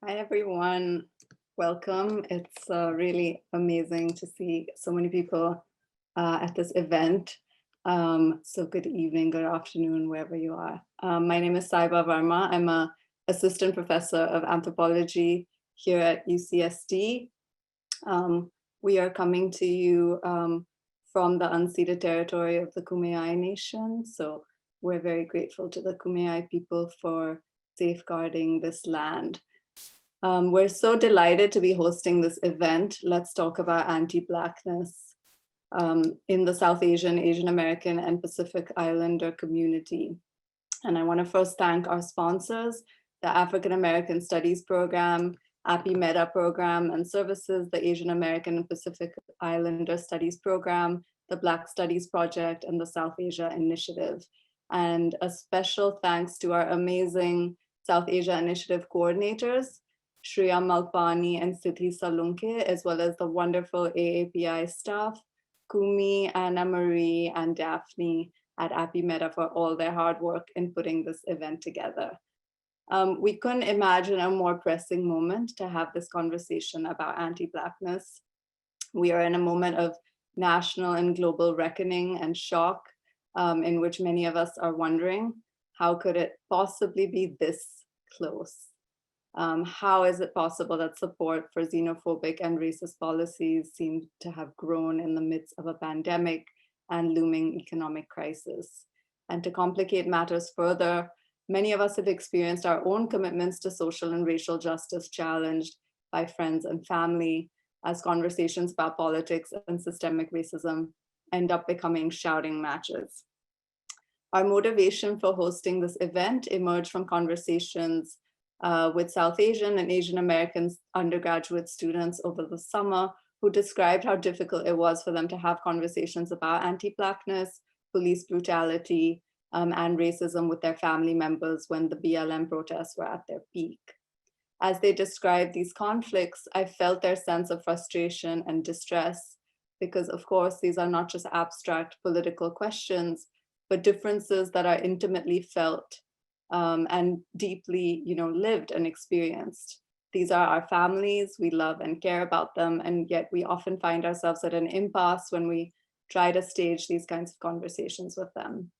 Hi, everyone. Welcome. It's really amazing to see so many people at this event. So good evening, good afternoon, wherever you are. My name is Saiba Verma. I'm an assistant professor of anthropology here at UCSD. We are coming to you from the unceded territory of the Kumeyaay Nation. So we're very grateful to the Kumeyaay people for safeguarding this land. We're so delighted to be hosting this event. Let's talk about anti-Blackness in the South Asian, Asian American, and Pacific Islander community. And I want to first thank our sponsors, the African American Studies Program, APIMEDA Program and Services, the Asian American and Pacific Islander Studies Program, the Black Studies Project, and the South Asia Initiative. And a special thanks to our amazing South Asia Initiative coordinators, Shriya Malpani and Siddhi Salunke, as well as the wonderful AAPI staff, Kumi, Anna Marie, and Daphne at APIMEDA for all their hard work in putting this event together. We couldn't imagine a more pressing moment to have this conversation about anti-Blackness. We are in a moment of national and global reckoning and shock in which many of us are wondering, how could it possibly be this close? How is it possible that support for xenophobic and racist policies seem to have grown in the midst of a pandemic and looming economic crisis? And to complicate matters further, many of us have experienced our own commitments to social and racial justice challenged by friends and family as conversations about politics and systemic racism end up becoming shouting matches. Our motivation for hosting this event emerged from conversations with South Asian and Asian American undergraduate students over the summer who described how difficult it was for them to have conversations about anti-Blackness, police brutality, and racism with their family members when the BLM protests were at their peak. As they described these conflicts, I felt their sense of frustration and distress because, of course, these are not just abstract political questions, but differences that are intimately felt and deeply, lived and experienced. These are our families, we love and care about them, and yet we often find ourselves at an impasse when we try to stage these kinds of conversations with them.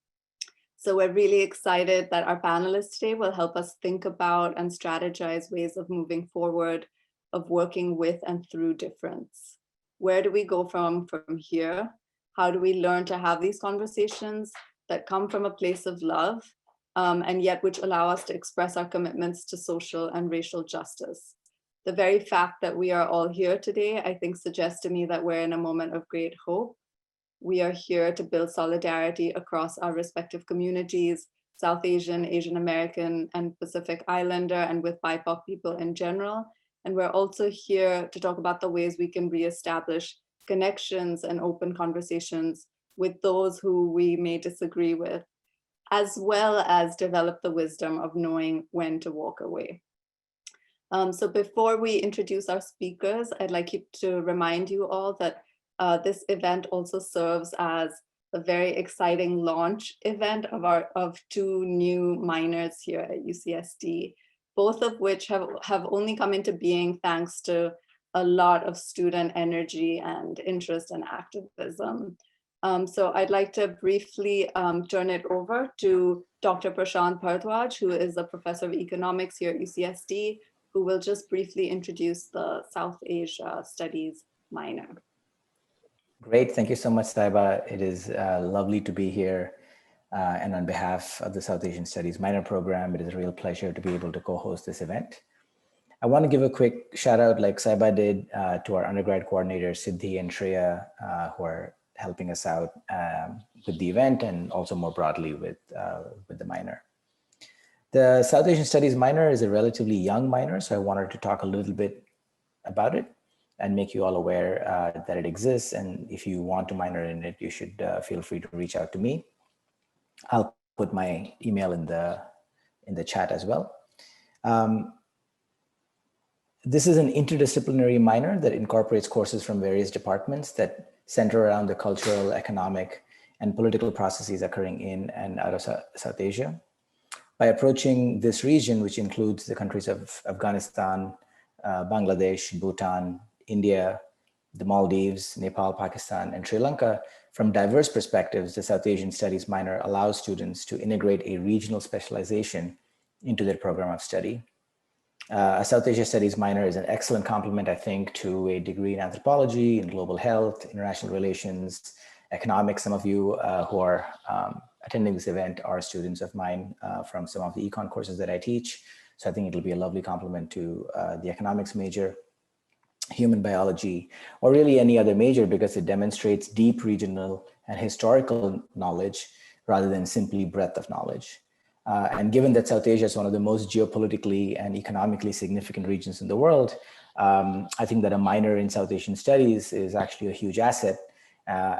So we're really excited that our panelists today will help us think about and strategize ways of moving forward, of working with and through difference. Where do we go from here? How do we learn to have these conversations that come from a place of love, and yet which allow us to express our commitments to social and racial justice? The very fact that we are all here today, I think, suggests to me that we're in a moment of great hope. We are here to build solidarity across our respective communities, South Asian, Asian American, and Pacific Islander, and with BIPOC people in general. And we're also here to talk about the ways we can reestablish connections and open conversations with those who we may disagree with, as well as develop the wisdom of knowing when to walk away. So before we introduce our speakers, I'd like to remind you all that this event also serves as a very exciting launch event of two new minors here at UCSD, both of which have only come into being thanks to a lot of student energy and interest and activism. So I'd like to briefly turn it over to Dr. Prashant Bharadwaj, who is a professor of economics here at UCSD, who will just briefly introduce the South Asia Studies minor. Great, thank you so much, Saiba. It is lovely to be here. And on behalf of the South Asian Studies minor program, it is a real pleasure to be able to co-host this event. I want to give a quick shout out, like Saiba did, to our undergrad coordinators, Siddhi and Shreya, who are helping us out with the event and also more broadly with the minor. The South Asian Studies minor is a relatively young minor, so I wanted to talk a little bit about it and make you all aware that it exists. And if you want to minor in it, you should feel free to reach out to me. I'll put my email in the chat as well. This is an interdisciplinary minor that incorporates courses from various departments that center around the cultural, economic, and political processes occurring in and out of South Asia. By approaching this region, which includes the countries of Afghanistan, Bangladesh, Bhutan, India, the Maldives, Nepal, Pakistan, and Sri Lanka, from diverse perspectives, the South Asian Studies minor allows students to integrate a regional specialization into their program of study. A South Asia Studies minor is an excellent complement, I think, to a degree in anthropology and global health, international relations, economics. Some of you who are attending this event are students of mine from some of the econ courses that I teach. So I think it'll be a lovely complement to the economics major, human biology, or really any other major, because it demonstrates deep regional and historical knowledge rather than simply breadth of knowledge. And given that South Asia is one of the most geopolitically and economically significant regions in the world, I think that a minor in South Asian studies is actually a huge asset,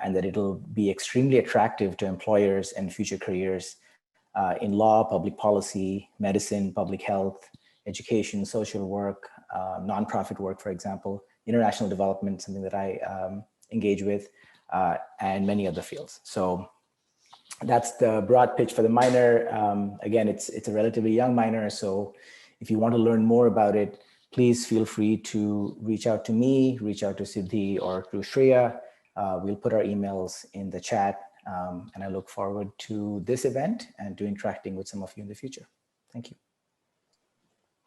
and that it'll be extremely attractive to employers and future careers in law, public policy, medicine, public health, education, social work, nonprofit work, for example, international development, something that I engage with, and many other fields. So that's the broad pitch for the minor. Again, it's a relatively young minor, so if you want to learn more about it, please feel free to reach out to me, reach out to Siddhi or to Shreya. We'll put our emails in the chat, and I look forward to this event and to interacting with some of you in the future. Thank you.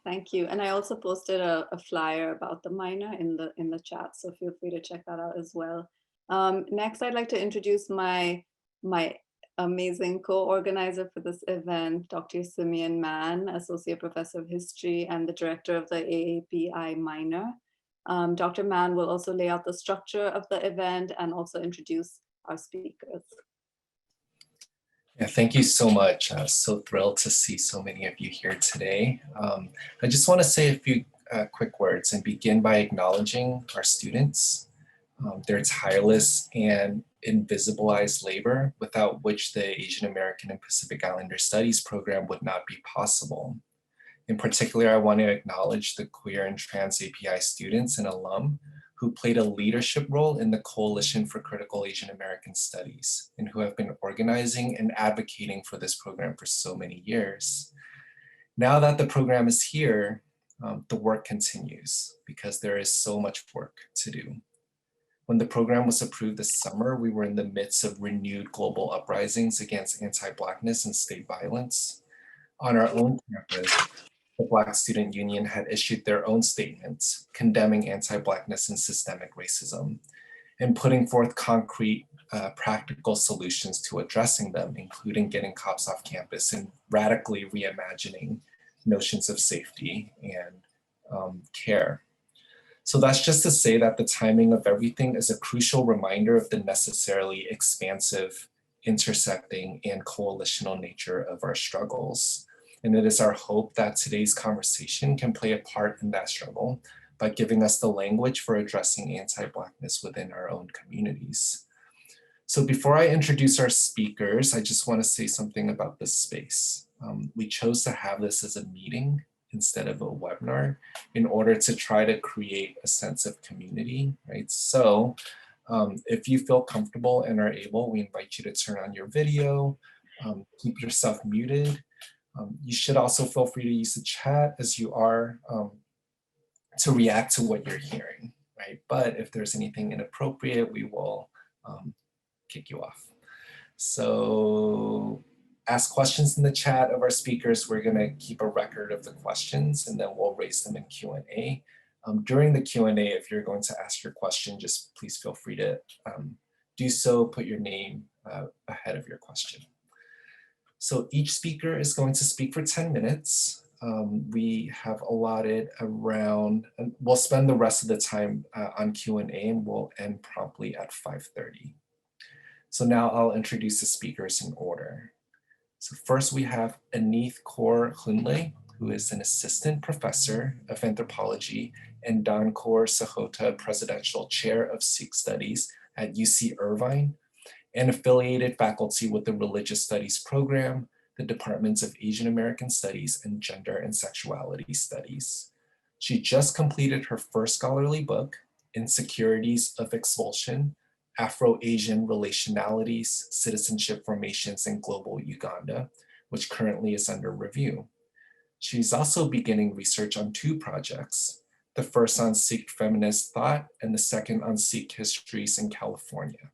Thank you. And I also posted a flyer about the minor in the chat, so feel free to check that out as well. Next, I'd like to introduce my amazing co-organizer for this event, Dr. Simeon Mann, Associate Professor of History and the Director of the AAPI minor. Dr. Mann will also lay out the structure of the event and also introduce our speakers. Yeah, thank you so much. So thrilled to see so many of you here today. I just want to say a few quick words and begin by acknowledging our students, their tireless and invisibilized labor, without which the Asian American and Pacific Islander Studies program would not be possible. In particular, I want to acknowledge the queer and trans API students and alum who played a leadership role in the Coalition for Critical Asian American Studies and who have been organizing and advocating for this program for so many years. Now that the program is here, the work continues because there is so much work to do. When the program was approved this summer, we were in the midst of renewed global uprisings against anti-Blackness and state violence. On our own campus, the Black Student Union had issued their own statements condemning anti-Blackness and systemic racism and putting forth concrete, practical solutions to addressing them, including getting cops off campus and radically reimagining notions of safety and care. So that's just to say that the timing of everything is a crucial reminder of the necessarily expansive, intersecting, and coalitional nature of our struggles. And it is our hope that today's conversation can play a part in that struggle by giving us the language for addressing anti-Blackness within our own communities. So before I introduce our speakers, I just want to say something about this space. We chose to have this as a meeting instead of a webinar in order to try to create a sense of community, right? So if you feel comfortable and are able, we invite you to turn on your video, keep yourself muted. You should also feel free to use the chat as you are to react to what you're hearing, right? But if there's anything inappropriate, we will kick you off. So ask questions in the chat of our speakers. We're gonna keep a record of the questions and then we'll raise them in Q&A. During the Q&A, if you're going to ask your question, just please feel free to do so, put your name ahead of your question. So each speaker is going to speak for 10 minutes. We have allotted around, we'll spend the rest of the time on Q&A and we'll end promptly at 5:30. So now I'll introduce the speakers in order. So first we have Anneeth Hundle, who is an assistant professor of anthropology and Don Kaur Sahota Presidential Chair of Sikh Studies at UC Irvine, and affiliated faculty with the Religious Studies program, the Departments of Asian American Studies and Gender and Sexuality Studies. She just completed her first scholarly book, Insecurities of Expulsion, Afro-Asian Relationalities, Citizenship Formations in Global Uganda, which currently is under review. She's also beginning research on 2 projects, the first on Sikh feminist thought and the second on Sikh histories in California,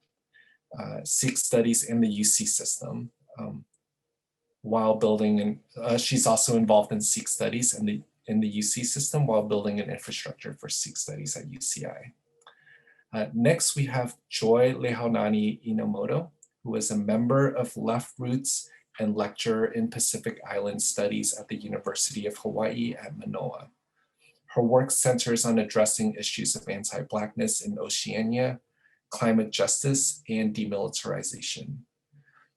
Sikh studies in the UC system, while building, and she's also involved in Sikh studies in the UC system while building an infrastructure for Sikh studies at UCI. Next, we have Choi Lehaunani Inomoto, who is a member of Left Roots and lecturer in Pacific Island Studies at the University of Hawaii at Mānoa. Her work centers on addressing issues of anti-Blackness in Oceania, climate justice, and demilitarization.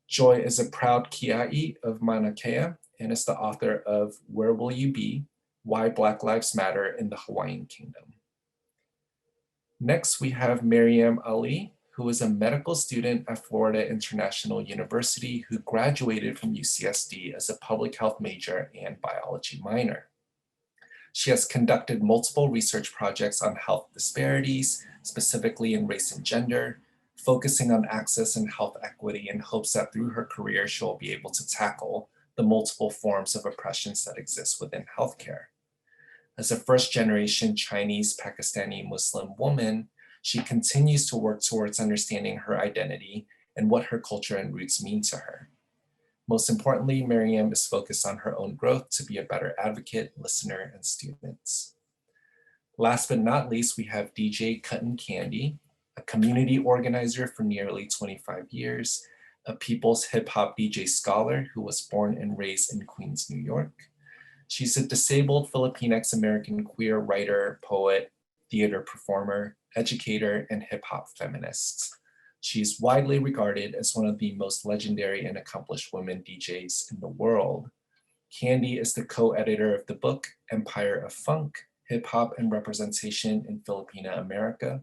Choi is a proud kia'i of Mauna Kea and is the author of Where Will You Be? Why Black Lives Matter in the Hawaiian Kingdom. Next, we have Maryam Ali, who is a medical student at Florida International University who graduated from UCSD as a public health major and biology minor. She has conducted multiple research projects on health disparities, specifically in race and gender, focusing on access and health equity in hopes that through her career, she'll be able to tackle the multiple forms of oppressions that exist within healthcare. As a first-generation Chinese Pakistani Muslim woman, she continues to work towards understanding her identity and what her culture and roots mean to her. Most importantly, Maryam is focused on her own growth to be a better advocate, listener, and student. Last but not least, we have DJ Kuttin Kandi, a community organizer for nearly 25 years, a people's hip hop DJ scholar who was born and raised in Queens, New York. She's a disabled Filipinx American queer writer, poet, theater performer, educator, and hip hop feminist. She's widely regarded as one of the most legendary and accomplished women DJs in the world. Kandi is the co-editor of the book, Empire of Funk, Hip Hop and Representation in Filipina America.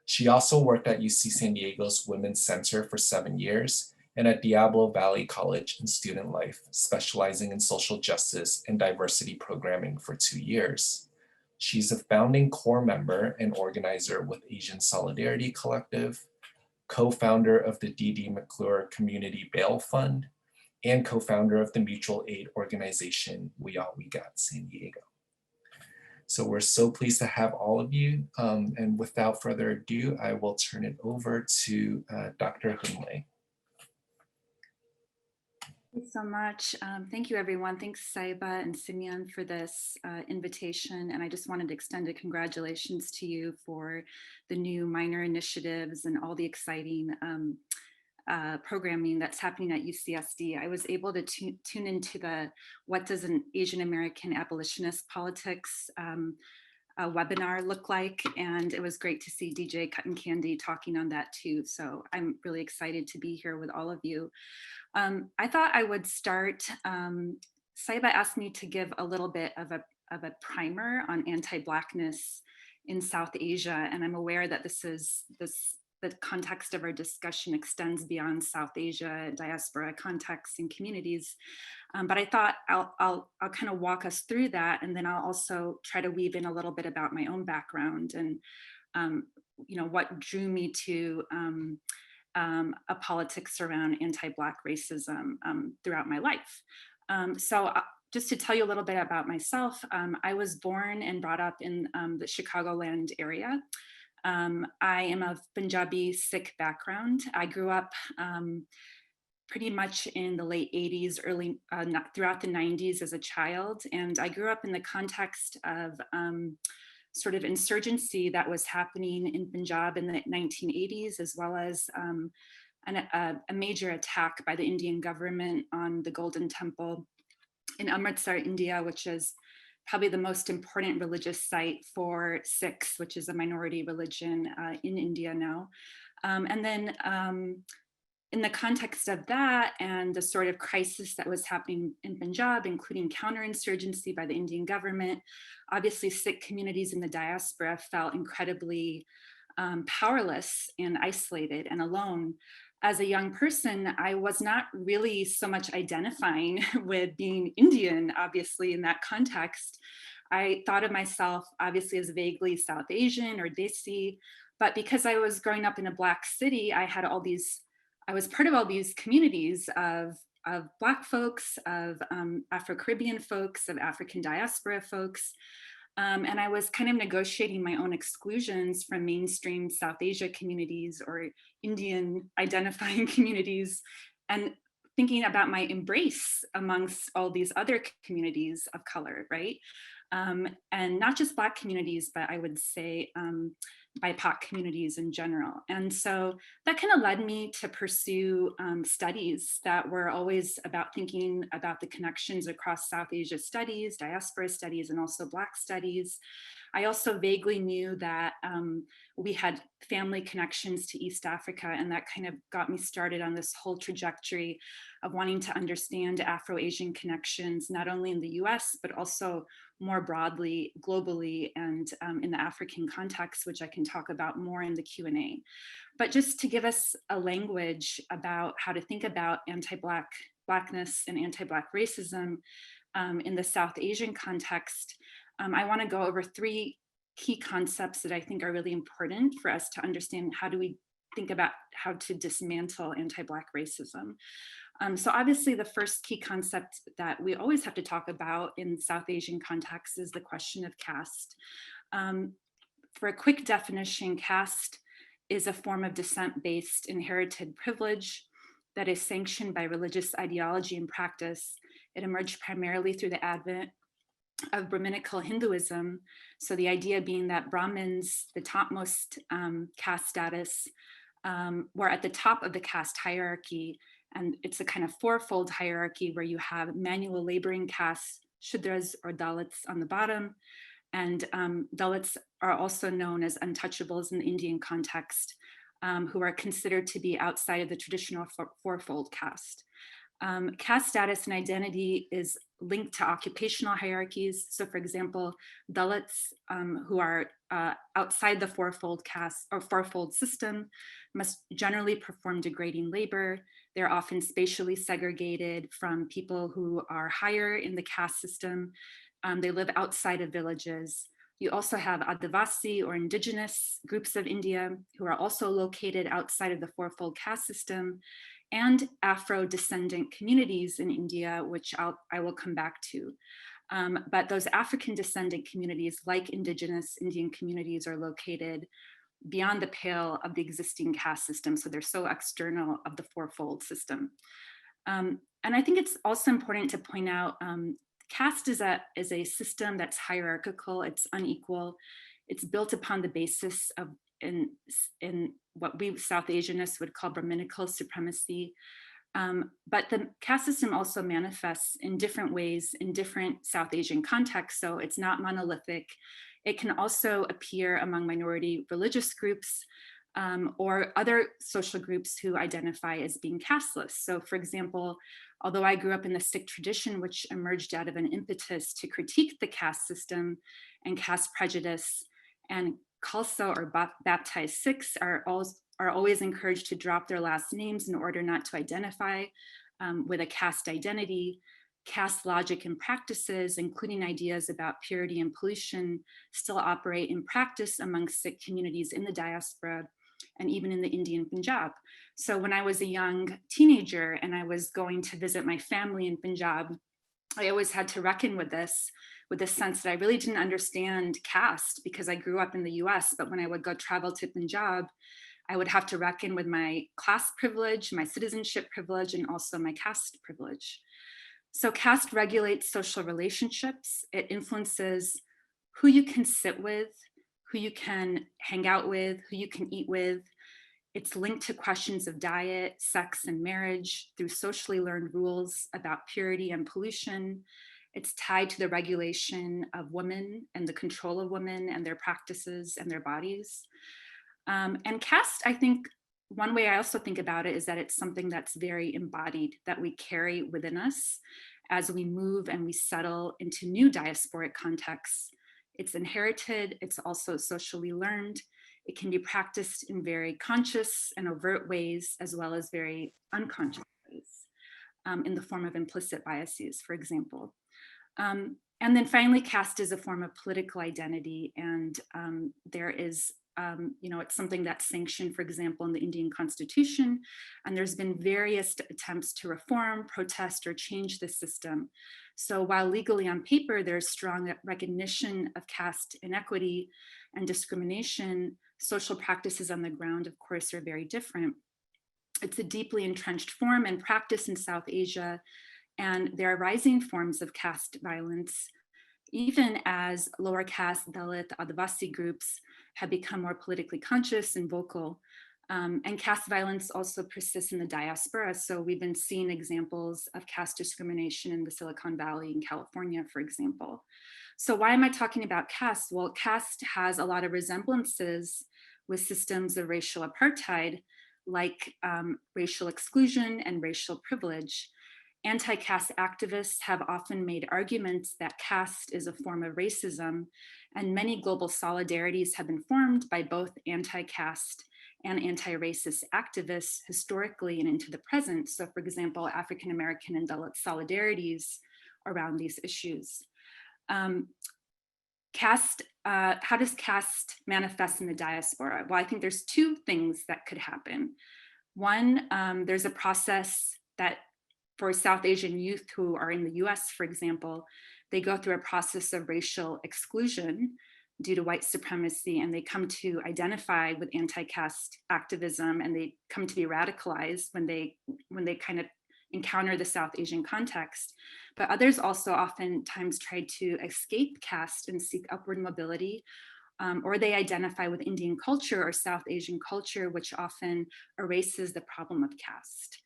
She also worked at UC San Diego's Women's Center for 7 years and at Diablo Valley College in student life, specializing in social justice and diversity programming for 2 years. She's a founding core member and organizer with Asian Solidarity Collective, co-founder of the D.D. McClure Community Bail Fund, and co-founder of the mutual aid organization We All We Got San Diego. So we're so pleased to have all of you. And without further ado, I will turn it over to Dr. Hundle. Thank you so much. Thank you, everyone. Thanks, Saiba and Simeon, for this invitation. And I just wanted to extend a congratulations to you for the new minor initiatives and all the exciting programming that's happening at UCSD. I was able to tune into the What Does an Asian American Abolitionist Politics webinar look like? And it was great to see DJ Kuttin Kandi talking on that too. So I'm really excited to be here with all of you. I thought I would start, Saiba asked me to give a little bit of a primer on anti-Blackness in South Asia. And I'm aware that the context of our discussion extends beyond South Asia, diaspora contexts and communities. But I thought I'll kind of walk us through that. And then I'll also try to weave in a little bit about my own background and what drew me to a politics around anti-Black racism throughout my life. So just to tell you a little bit about myself, I was born and brought up in the Chicagoland area. I am of Punjabi Sikh background. I grew up pretty much in the late 80s, throughout the 90s as a child. And I grew up in the context of sort of insurgency that was happening in Punjab in the 1980s, as well as a major attack by the Indian government on the Golden Temple in Amritsar, India, which is probably the most important religious site for Sikhs, which is a minority religion in India now. And then in the context of that and the sort of crisis that was happening in Punjab, including counterinsurgency by the Indian government, obviously Sikh communities in the diaspora felt incredibly powerless and isolated and alone. As a young person, I was not really so much identifying with being Indian, obviously, in that context. I thought of myself, obviously, as vaguely South Asian or Desi, but because I was growing up in a Black city, I was part of all these communities of Black folks, of Afro-Caribbean folks, of African diaspora folks. And I was kind of negotiating my own exclusions from mainstream South Asia communities or Indian identifying communities, and thinking about my embrace amongst all these other communities of color, right? And not just Black communities, but I would say BIPOC communities in general. And so that kind of led me to pursue studies that were always about thinking about the connections across South Asia studies, diaspora studies, and also Black studies. I also vaguely knew that we had family connections to East Africa, and that kind of got me started on this whole trajectory of wanting to understand Afro-Asian connections, not only in the US, but also more broadly, globally, and in the African context, which I can talk about more in the Q&A. But just to give us a language about how to think about anti-Blackness and anti-Black racism in the South Asian context, I want to go over 3 key concepts that I think are really important for us to understand how do we think about how to dismantle anti-Black racism. So obviously the first key concept that we always have to talk about in South Asian contexts is the question of caste. For a quick definition, caste is a form of descent-based inherited privilege that is sanctioned by religious ideology and practice. It emerged primarily through the advent of Brahminical Hinduism. So the idea being that Brahmins, the topmost caste status, were at the top of the caste hierarchy. And it's a kind of 4-fold hierarchy where you have manual laboring castes, Shudras or Dalits on the bottom. And Dalits are also known as untouchables in the Indian context, who are considered to be outside of the traditional 4-fold caste. Caste status and identity is linked to occupational hierarchies. So for example, Dalits who are outside the 4-fold caste or 4-fold system must generally perform degrading labor. They're often spatially segregated from people who are higher in the caste system. They live outside of villages. You also have Adivasi or indigenous groups of India who are also located outside of the 4-fold caste system, and Afro-descendant communities in India, which I will come back to. But those African descendant communities, like indigenous Indian communities, are located beyond the pale of the existing caste system. So they're so external of the 4-fold system. And I think it's also important to point out caste is a system that's hierarchical, it's unequal. It's built upon the basis of in what we South Asianists would call Brahminical supremacy. But the caste system also manifests in different ways in different South Asian contexts, so it's not monolithic. It can also appear among minority religious groups or other social groups who identify as being casteless. So for example, although I grew up in the Sikh tradition, which emerged out of an impetus to critique the caste system and caste prejudice, and Khalsa or baptized Sikhs are always encouraged to drop their last names in order not to identify with a caste identity. Caste logic and practices, including ideas about purity and pollution, still operate in practice among Sikh communities in the diaspora and even in the Indian Punjab. So when I was a young teenager and I was going to visit my family in Punjab, I always had to reckon with this sense that I really didn't understand caste because I grew up in the US, but when I would go travel to Punjab, I would have to reckon with my class privilege, my citizenship privilege, and also my caste privilege. So caste regulates social relationships. It influences who you can sit with, who you can hang out with, who you can eat with. It's linked to questions of diet, sex, and marriage through socially learned rules about purity and pollution. It's tied to the regulation of women and the control of women and their practices and their bodies. And caste, I think, one way I also think about it is that it's something that's very embodied, that we carry within us as we move and we settle into new diasporic contexts. It's inherited, it's also socially learned. It can be practiced in very conscious and overt ways, as well as very unconscious ways, in the form of implicit biases, for example. And then finally, caste is a form of political identity, and there is it's something that's sanctioned, for example, in the Indian Constitution, and there's been various attempts to reform, protest, or change the system. So while legally on paper, there's strong recognition of caste inequity and discrimination, social practices on the ground, of course, are very different. It's a deeply entrenched form and practice in South Asia, and there are rising forms of caste violence, even as lower caste, Dalit, Adivasi groups have become more politically conscious and vocal. And caste violence also persists in the diaspora. So we've been seeing examples of caste discrimination in the Silicon Valley in California, for example. So why am I talking about caste? Well, caste has a lot of resemblances with systems of racial apartheid, like racial exclusion and racial privilege. Anti-caste activists have often made arguments that caste is a form of racism, and many global solidarities have been formed by both anti-caste and anti-racist activists historically and into the present. So for example, African-American and Dalit solidarities around these issues. How does caste manifest in the diaspora? Well, I think there's two things that could happen. One, there's a process that for South Asian youth who are in the US, for example, they go through a process of racial exclusion due to white supremacy, and they come to identify with anti-caste activism, and they come to be radicalized when they kind of encounter the South Asian context. But others also oftentimes try to escape caste and seek upward mobility, or they identify with Indian culture or South Asian culture, which often erases the problem of caste.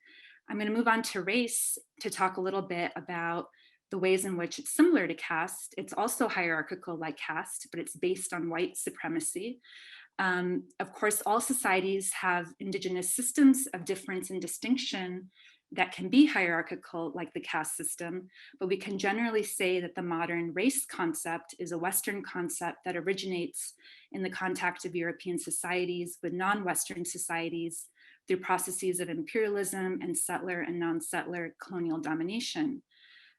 I'm going to move on to race to talk a little bit about the ways in which it's similar to caste. It's also hierarchical like caste, but it's based on white supremacy. Of course, all societies have indigenous systems of difference and distinction that can be hierarchical like the caste system, but we can generally say that the modern race concept is a Western concept that originates in the contact of European societies with non-Western societies through processes of imperialism and settler and non-settler colonial domination.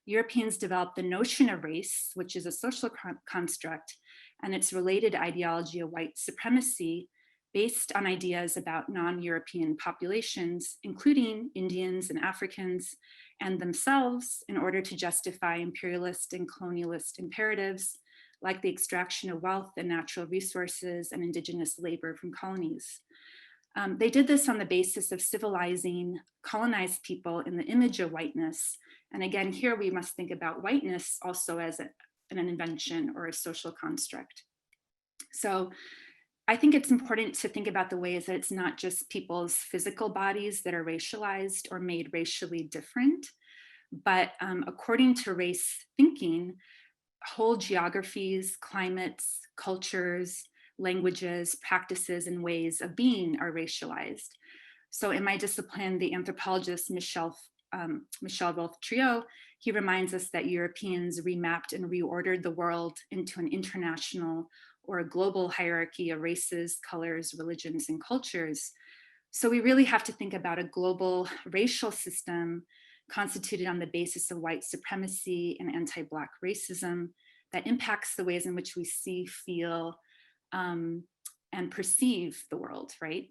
Europeans developed the notion of race, which is a social construct, and its related ideology of white supremacy based on ideas about non-European populations, including Indians and Africans, and themselves in order to justify imperialist and colonialist imperatives like the extraction of wealth and natural resources and indigenous labor from colonies. They did this on the basis of civilizing colonized people in the image of whiteness. And again, here we must think about whiteness also as an invention or a social construct. So I think it's important to think about the ways that it's not just people's physical bodies that are racialized or made racially different, but according to race thinking, whole geographies, climates, cultures, languages, practices, and ways of being are racialized. So in my discipline, the anthropologist Michel Wolf-Trio, he reminds us that Europeans remapped and reordered the world into an international or a global hierarchy of races, colors, religions, and cultures. So we really have to think about a global racial system constituted on the basis of white supremacy and anti-Black racism that impacts the ways in which we see, feel, and perceive the world, right?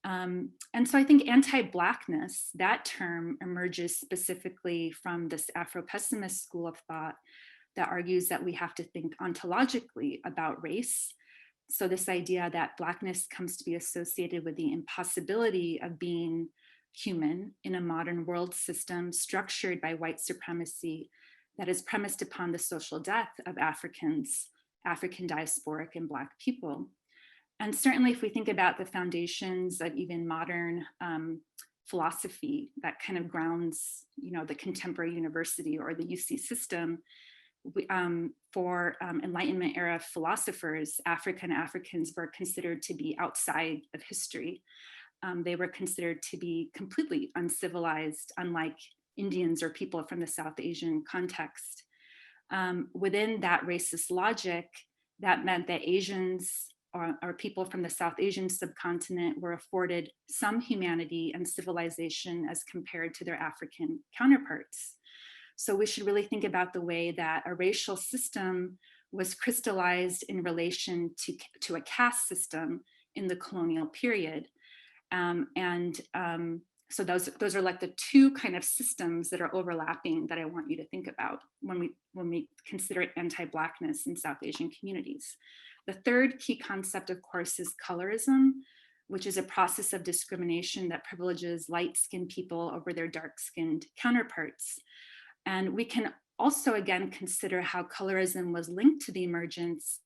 And so I think anti-Blackness, that term emerges specifically from this Afro-pessimist school of thought that argues that we have to think ontologically about race. So this idea that Blackness comes to be associated with the impossibility of being human in a modern world system structured by white supremacy that is premised upon the social death of Africans, African diasporic and Black people. And certainly if we think about the foundations of even modern philosophy that kind of grounds, the contemporary university or the UC system, for Enlightenment era philosophers, Africans were considered to be outside of history. They were considered to be completely uncivilized, unlike Indians or people from the South Asian context. Within that racist logic, that meant that Asians or people from the South Asian subcontinent were afforded some humanity and civilization as compared to their African counterparts. So we should really think about the way that a racial system was crystallized in relation to a caste system in the colonial period. So those are like the two kind of systems that are overlapping that I want you to think about when we consider anti-Blackness in South Asian communities. The third key concept, of course, is colorism, which is a process of discrimination that privileges light-skinned people over their dark-skinned counterparts. And we can also, again, consider how colorism was linked to the emergence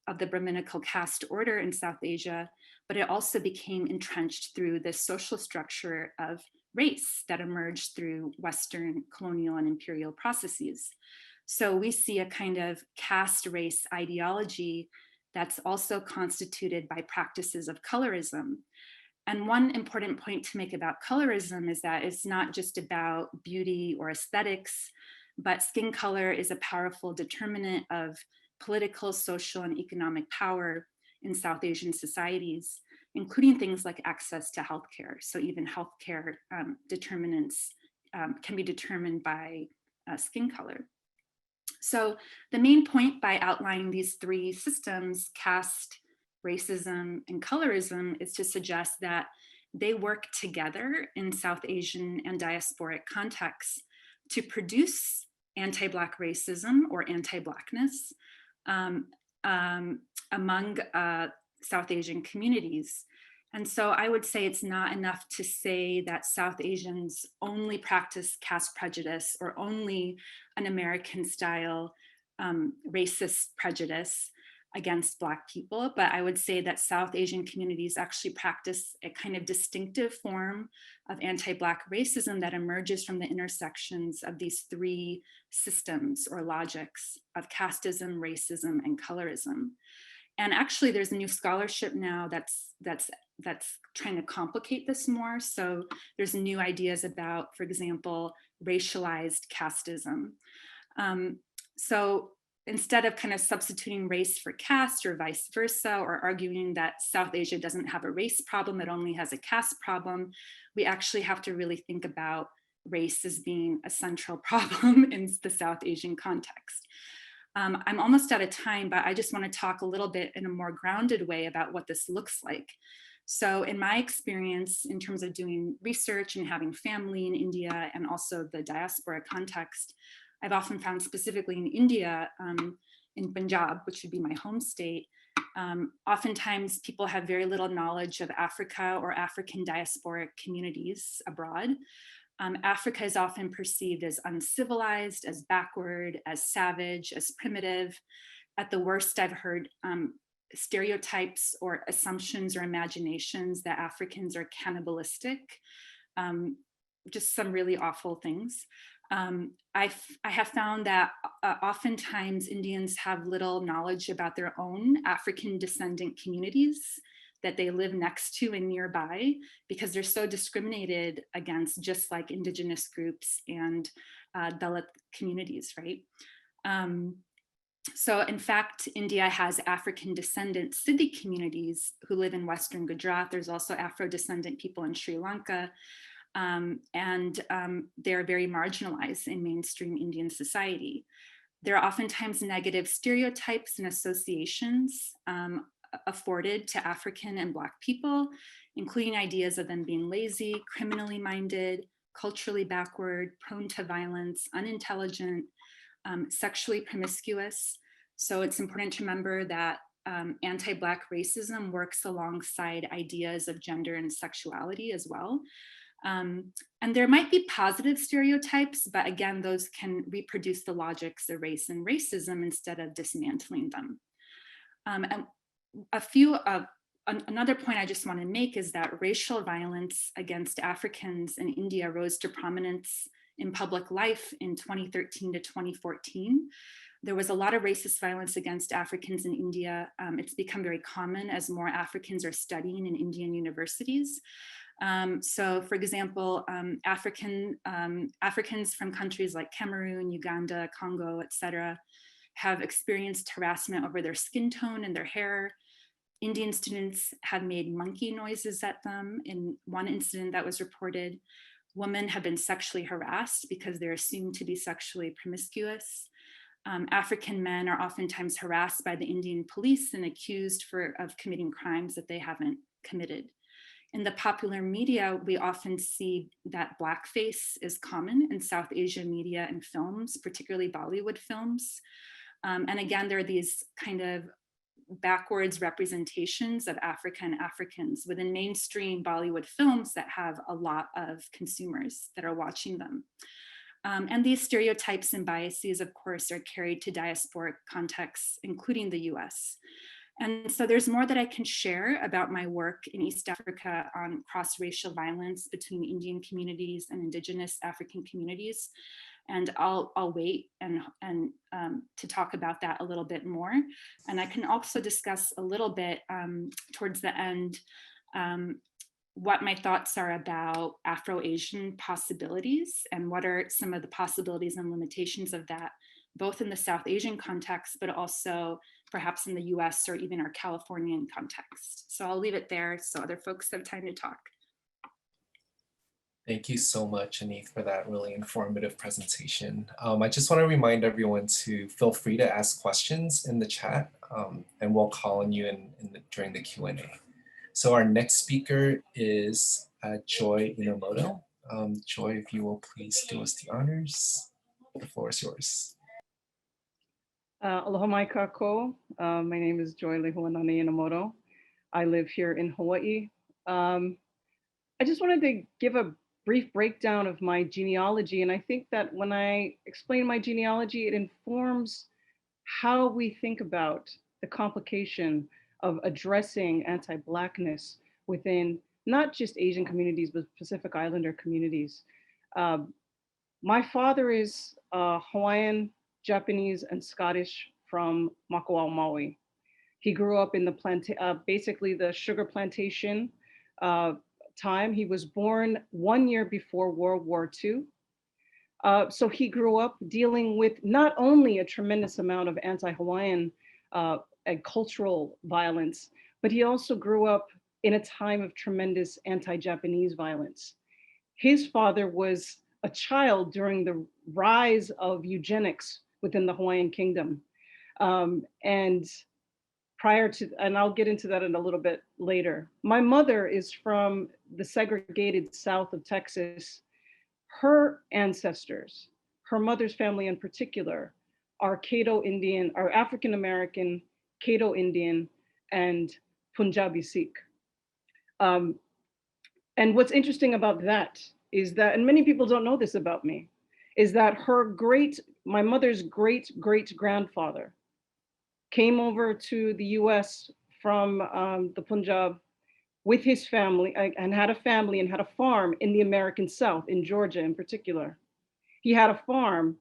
of the Brahminical caste order in South Asia, but it also became entrenched through the social structure of race that emerged through Western colonial and imperial processes. So we see a kind of caste race ideology that's also constituted by practices of colorism. And one important point to make about colorism is that it's not just about beauty or aesthetics, but skin color is a powerful determinant of political, social, and economic power in South Asian societies, including things like access to healthcare. So even healthcare determinants can be determined by skin color. So the main point by outlining these three systems, caste, racism, and colorism, is to suggest that they work together in South Asian and diasporic contexts to produce anti-Black racism or anti-Blackness among South Asian communities. And so I would say it's not enough to say that South Asians only practice caste prejudice or only an American style racist prejudice against Black people, but I would say that South Asian communities actually practice a kind of distinctive form of anti-Black racism that emerges from the intersections of these three systems or logics of casteism, racism, and colorism. And actually there's a new scholarship now that's trying to complicate this more. So there's new ideas about, for example, racialized casteism. So instead of kind of substituting race for caste or vice versa, or arguing that South Asia doesn't have a race problem, it only has a caste problem, we actually have to really think about race as being a central problem in the South Asian context. I'm almost out of time, but I just want to talk a little bit in a more grounded way about what this looks like. So in my experience, in terms of doing research and having family in India and also the diaspora context, I've often found specifically in India, in Punjab, which would be my home state, oftentimes people have very little knowledge of Africa or African diasporic communities abroad. Africa is often perceived as uncivilized, as backward, as savage, as primitive. At the worst, I've heard stereotypes or assumptions or imaginations that Africans are cannibalistic, just some really awful things. I have found that oftentimes Indians have little knowledge about their own African descendant communities that they live next to and nearby, because they're so discriminated against, just like indigenous groups and Dalit communities, right? So in fact, India has African descendant Siddhi communities who live in Western Gujarat. There's also Afro-descendant people in Sri Lanka. They're very marginalized in mainstream Indian society. There are oftentimes negative stereotypes and associations afforded to African and Black people, including ideas of them being lazy, criminally minded, culturally backward, prone to violence, unintelligent, sexually promiscuous. So it's important to remember that anti-Black racism works alongside ideas of gender and sexuality as well. And there might be positive stereotypes, but again, those can reproduce the logics of race and racism instead of dismantling them. And another point I just want to make is that racial violence against Africans in India rose to prominence in public life in 2013 to 2014. There was a lot of racist violence against Africans in India. It's become very common as more Africans are studying in Indian universities. So for example, Africans from countries like Cameroon, Uganda, Congo, etc., have experienced harassment over their skin tone and their hair. Indian students have made monkey noises at them in one incident that was reported. Women have been sexually harassed because they're assumed to be sexually promiscuous. African men are oftentimes harassed by the Indian police and accused of committing crimes that they haven't committed. In the popular media, we often see that blackface is common in South Asian media and films, particularly Bollywood films. And again, there are these kind of backwards representations of Africa and Africans within mainstream Bollywood films that have a lot of consumers that are watching them. And these stereotypes and biases, of course, are carried to diasporic contexts, including the US. And so there's more that I can share about my work in East Africa on cross-racial violence between Indian communities and Indigenous African communities. And I'll wait and to talk about that a little bit more. And I can also discuss a little bit towards the end what my thoughts are about Afro-Asian possibilities and what are some of the possibilities and limitations of that, both in the South Asian context, but also perhaps in the US or even our Californian context. So I'll leave it there so other folks have time to talk. Thank you so much, Anneeth, for that really informative presentation. I just want to remind everyone to feel free to ask questions in the chat, and we'll call on you during the Q&A. So our next speaker is Choi Inomoto. Choi, if you will please do us the honors. The floor is yours. Aloha mai kako. My name is Choi Lehaunani Enomoto. I live here in Hawaii. I just wanted to give a brief breakdown of my genealogy. And I think that when I explain my genealogy, it informs how we think about the complication of addressing anti-Blackness within not just Asian communities, but Pacific Islander communities. My father is Hawaiian, Japanese, and Scottish from Mānoa, Maui. He grew up in the basically the sugar plantation time. He was born 1 year before World War II. So he grew up dealing with not only a tremendous amount of anti-Hawaiian and cultural violence, but he also grew up in a time of tremendous anti-Japanese violence. His father was a child during the rise of eugenics within the Hawaiian kingdom. And prior to, and I'll get into that in a little bit later. My mother is from the segregated south of Texas. Her ancestors, her mother's family in particular, are Caddo Indian, are African-American, Caddo Indian, and Punjabi Sikh. And what's interesting about that is that, and many people don't know this about me, is that my mother's great-great-grandfather came over to the US from the Punjab with his family and had a family and had a farm in the American South, in Georgia in particular. He had a farm,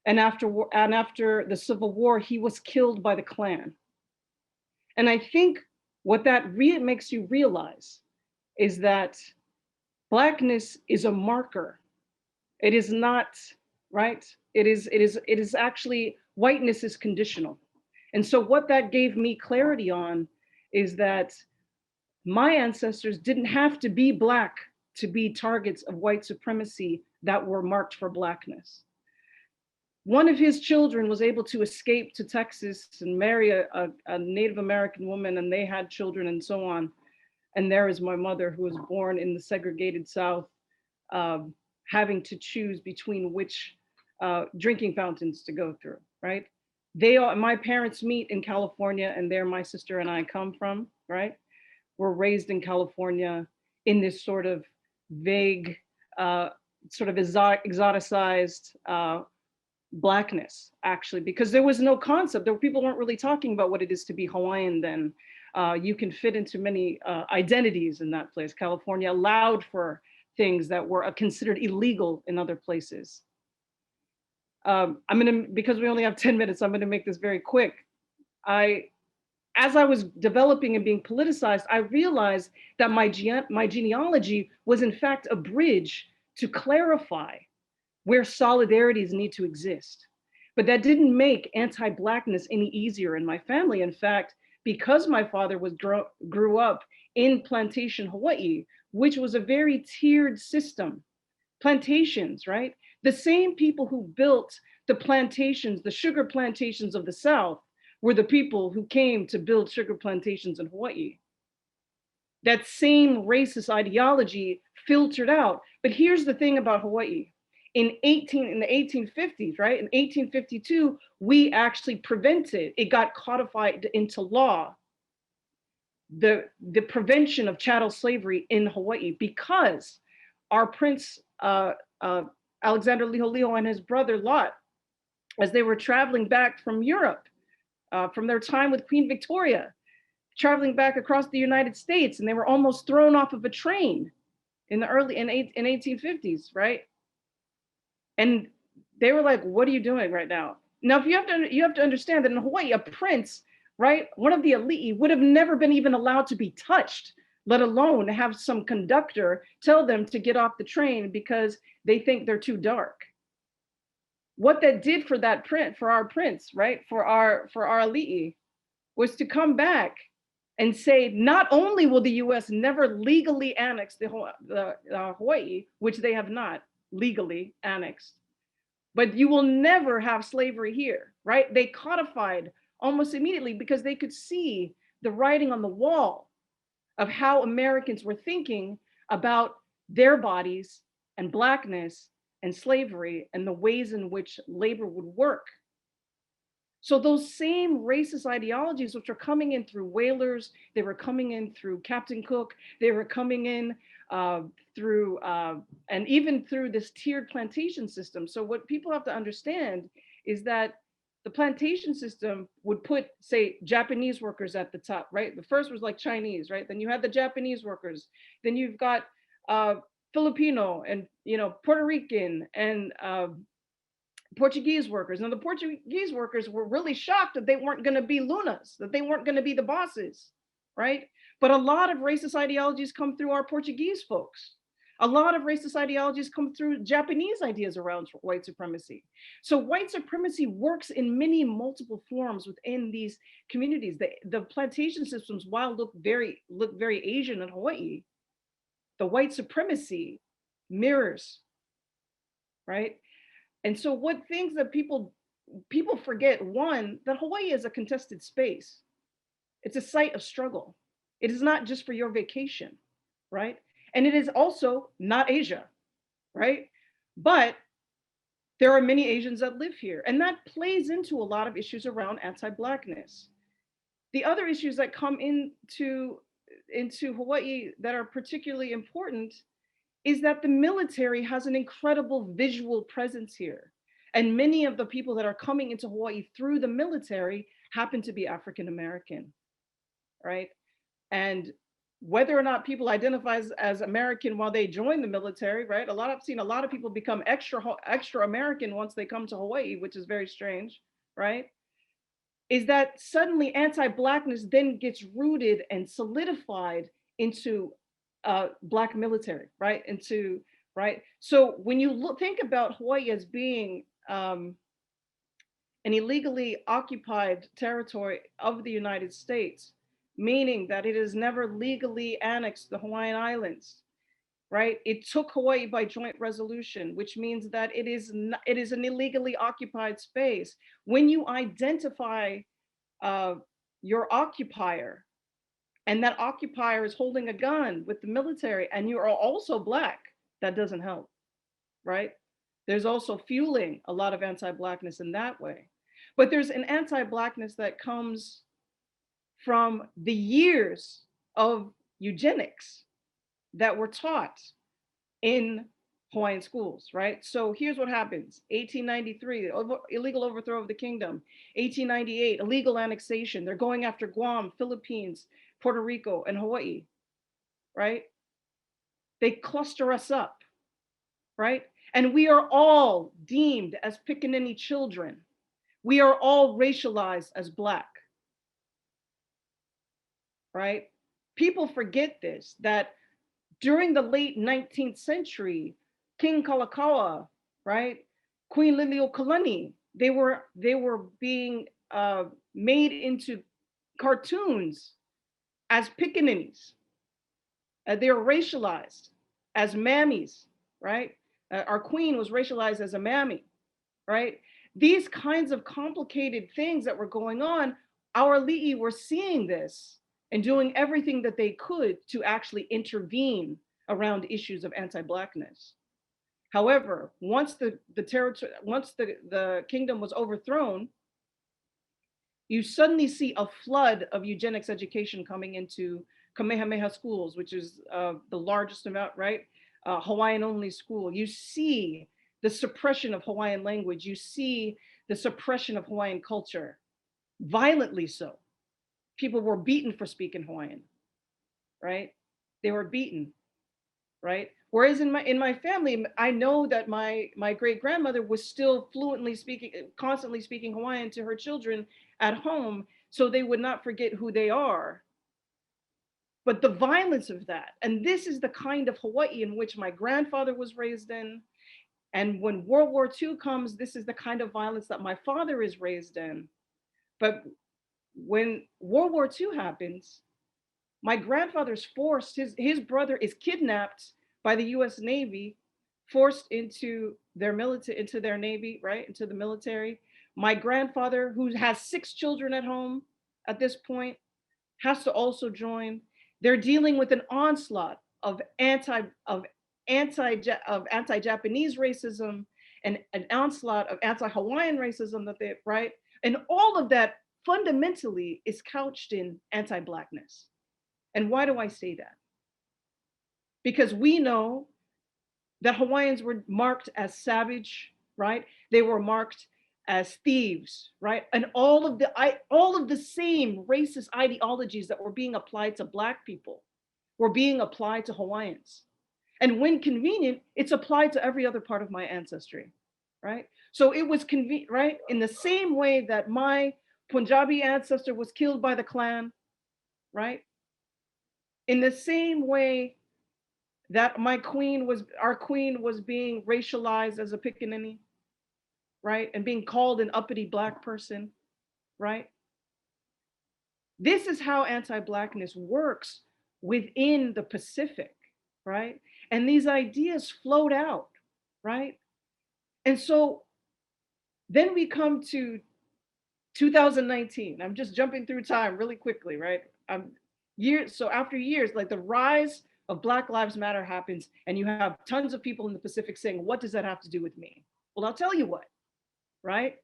and after the Civil War, he was killed by the Klan. And I think what that makes you realize is that Blackness is a marker. It is not, right? It is actually, whiteness is conditional. And so what that gave me clarity on is that my ancestors didn't have to be Black to be targets of white supremacy that were marked for Blackness. One of his children was able to escape to Texas and marry a Native American woman, and they had children and so on. And there is my mother, who was born in the segregated South, having to choose between which drinking fountains to go through, right? My parents meet in California, and there my sister and I come from, right? We're raised in California in this sort of vague, sort of exoticized Blackness, actually, because there was no concept. People weren't really talking about what it is to be Hawaiian then. You can fit into many identities in that place. California allowed for things that were considered illegal in other places. Because we only have 10 minutes, I'm gonna make this very quick. As I was developing and being politicized, I realized that my genealogy was in fact a bridge to clarify where solidarities need to exist. But that didn't make anti-Blackness any easier in my family. In fact, because my father grew up in plantation Hawaii, which was a very tiered system, plantations, right? The same people who built the plantations, the sugar plantations of the South were the people who came to build sugar plantations in Hawaii. That same racist ideology filtered out. But here's the thing about Hawaii. In the 1850s, right? In 1852, we actually prevented, it got codified into law, the prevention of chattel slavery in Hawaii, because our Prince Alexander Liholiho and his brother Lot, as they were traveling back from Europe, from their time with Queen Victoria, traveling back across the United States, and they were almost thrown off of a train in the 1850s, right? And they were like, "What are you doing right now?" Now, if you have to understand that in Hawaii, a prince, right, one of the elite, would have never been even allowed to be touched, let alone have some conductor tell them to get off the train because they think they're too dark. What that did for that print, for our prince, right, for our elite, was to come back and say, not only will the U.S. never legally annex Hawaii, which they have not legally annexed, but you will never have slavery here, right? They codified almost immediately because they could see the writing on the wall of how Americans were thinking about their bodies and Blackness and slavery and the ways in which labor would work. So those same racist ideologies, which are coming in through whalers, they were coming in through Captain Cook, they were coming in through, and even through this tiered plantation system. So what people have to understand is that the plantation system would put, say, Japanese workers at the top, right? The first was like Chinese, right? Then you had the Japanese workers. Then you've got Filipino and, Puerto Rican and Portuguese workers. Now, the Portuguese workers were really shocked that they weren't going to be lunas, that they weren't going to be the bosses, right? But a lot of racist ideologies come through our Portuguese folks. A lot of racist ideologies come through Japanese ideas around white supremacy. So white supremacy works in many multiple forms within these communities. The plantation systems, while look very Asian in Hawaii, the white supremacy mirrors, right? And so what things that people forget, one, that Hawaii is a contested space. It's a site of struggle. It is not just for your vacation, right? And it is also not Asia, right? But there are many Asians that live here, and that plays into a lot of issues around anti-Blackness. The other issues that come into Hawaii that are particularly important is that the military has an incredible visual presence here. And many of the people that are coming into Hawaii through the military happen to be African-American, right? And whether or not people identify as American while they join the military, right? I've seen a lot of people become extra American once they come to Hawaii, which is very strange, right? Is that suddenly anti-Blackness then gets rooted and solidified into Black military, right? So when you think about Hawaii as being an illegally occupied territory of the United States, meaning that it has never legally annexed the Hawaiian Islands, right? It took Hawaii by joint resolution, which means that it is an illegally occupied space. When you identify your occupier, and that occupier is holding a gun with the military, and you are also Black, that doesn't help, right? There's also fueling a lot of anti-Blackness in that way. But there's an anti-Blackness that comes from the years of eugenics that were taught in Hawaiian schools, right? So here's what happens. 1893, illegal overthrow of the kingdom. 1898, illegal annexation. They're going after Guam, Philippines, Puerto Rico, and Hawaii, right? They cluster us up, right? And we are all deemed as pickaninny children. We are all racialized as Black, right? People forget this, that during the late 19th century, King Kalakaua, right? Queen Liliuokalani, they were being made into cartoons as pickaninnies. They were racialized as mammies, right? Our queen was racialized as a mammy, right? these kinds of complicated things that were going on, our Li'i were seeing this and doing everything that they could to actually intervene around issues of anti-Blackness. However, once the kingdom was overthrown, you suddenly see a flood of eugenics education coming into Kamehameha schools, which is the largest amount, right? Hawaiian only school. You see the suppression of Hawaiian language. You see the suppression of Hawaiian culture, violently so. People were beaten for speaking Hawaiian, right? They were beaten, right? Whereas in my family, I know that my great grandmother was still fluently speaking, constantly speaking Hawaiian to her children at home, so they would not forget who they are. But the violence of that, and this is the kind of Hawaii in which my grandfather was raised in. And when World War II comes, this is the kind of violence that my father is raised in. But when World War II happens, my grandfather's forced, his brother is kidnapped by the US Navy, forced into their military, into their Navy, right? Into the military. My grandfather, who has 6 children at home at this point, has to also join. They're dealing with an onslaught of anti-Japanese racism and an onslaught of anti-Hawaiian racism that they, right? And all of that fundamentally is couched in anti-Blackness. And why do I say that? Because we know that Hawaiians were marked as savage, right? They were marked as thieves, right? And all of the same racist ideologies that were being applied to Black people were being applied to Hawaiians. And when convenient, it's applied to every other part of my ancestry, right? So it was convenient, right? In the same way that my Punjabi ancestor was killed by the Klan, right? In the same way that our queen was being racialized as a pickaninny, right? And being called an uppity Black person, right? This is how anti-Blackness works within the Pacific, right? And these ideas float out, right? And so then we come to 2019. I'm just jumping through time really quickly, right? So after years, like the rise of Black Lives Matter happens, and you have tons of people in the Pacific saying, what does that have to do with me? Well, I'll tell you what, right?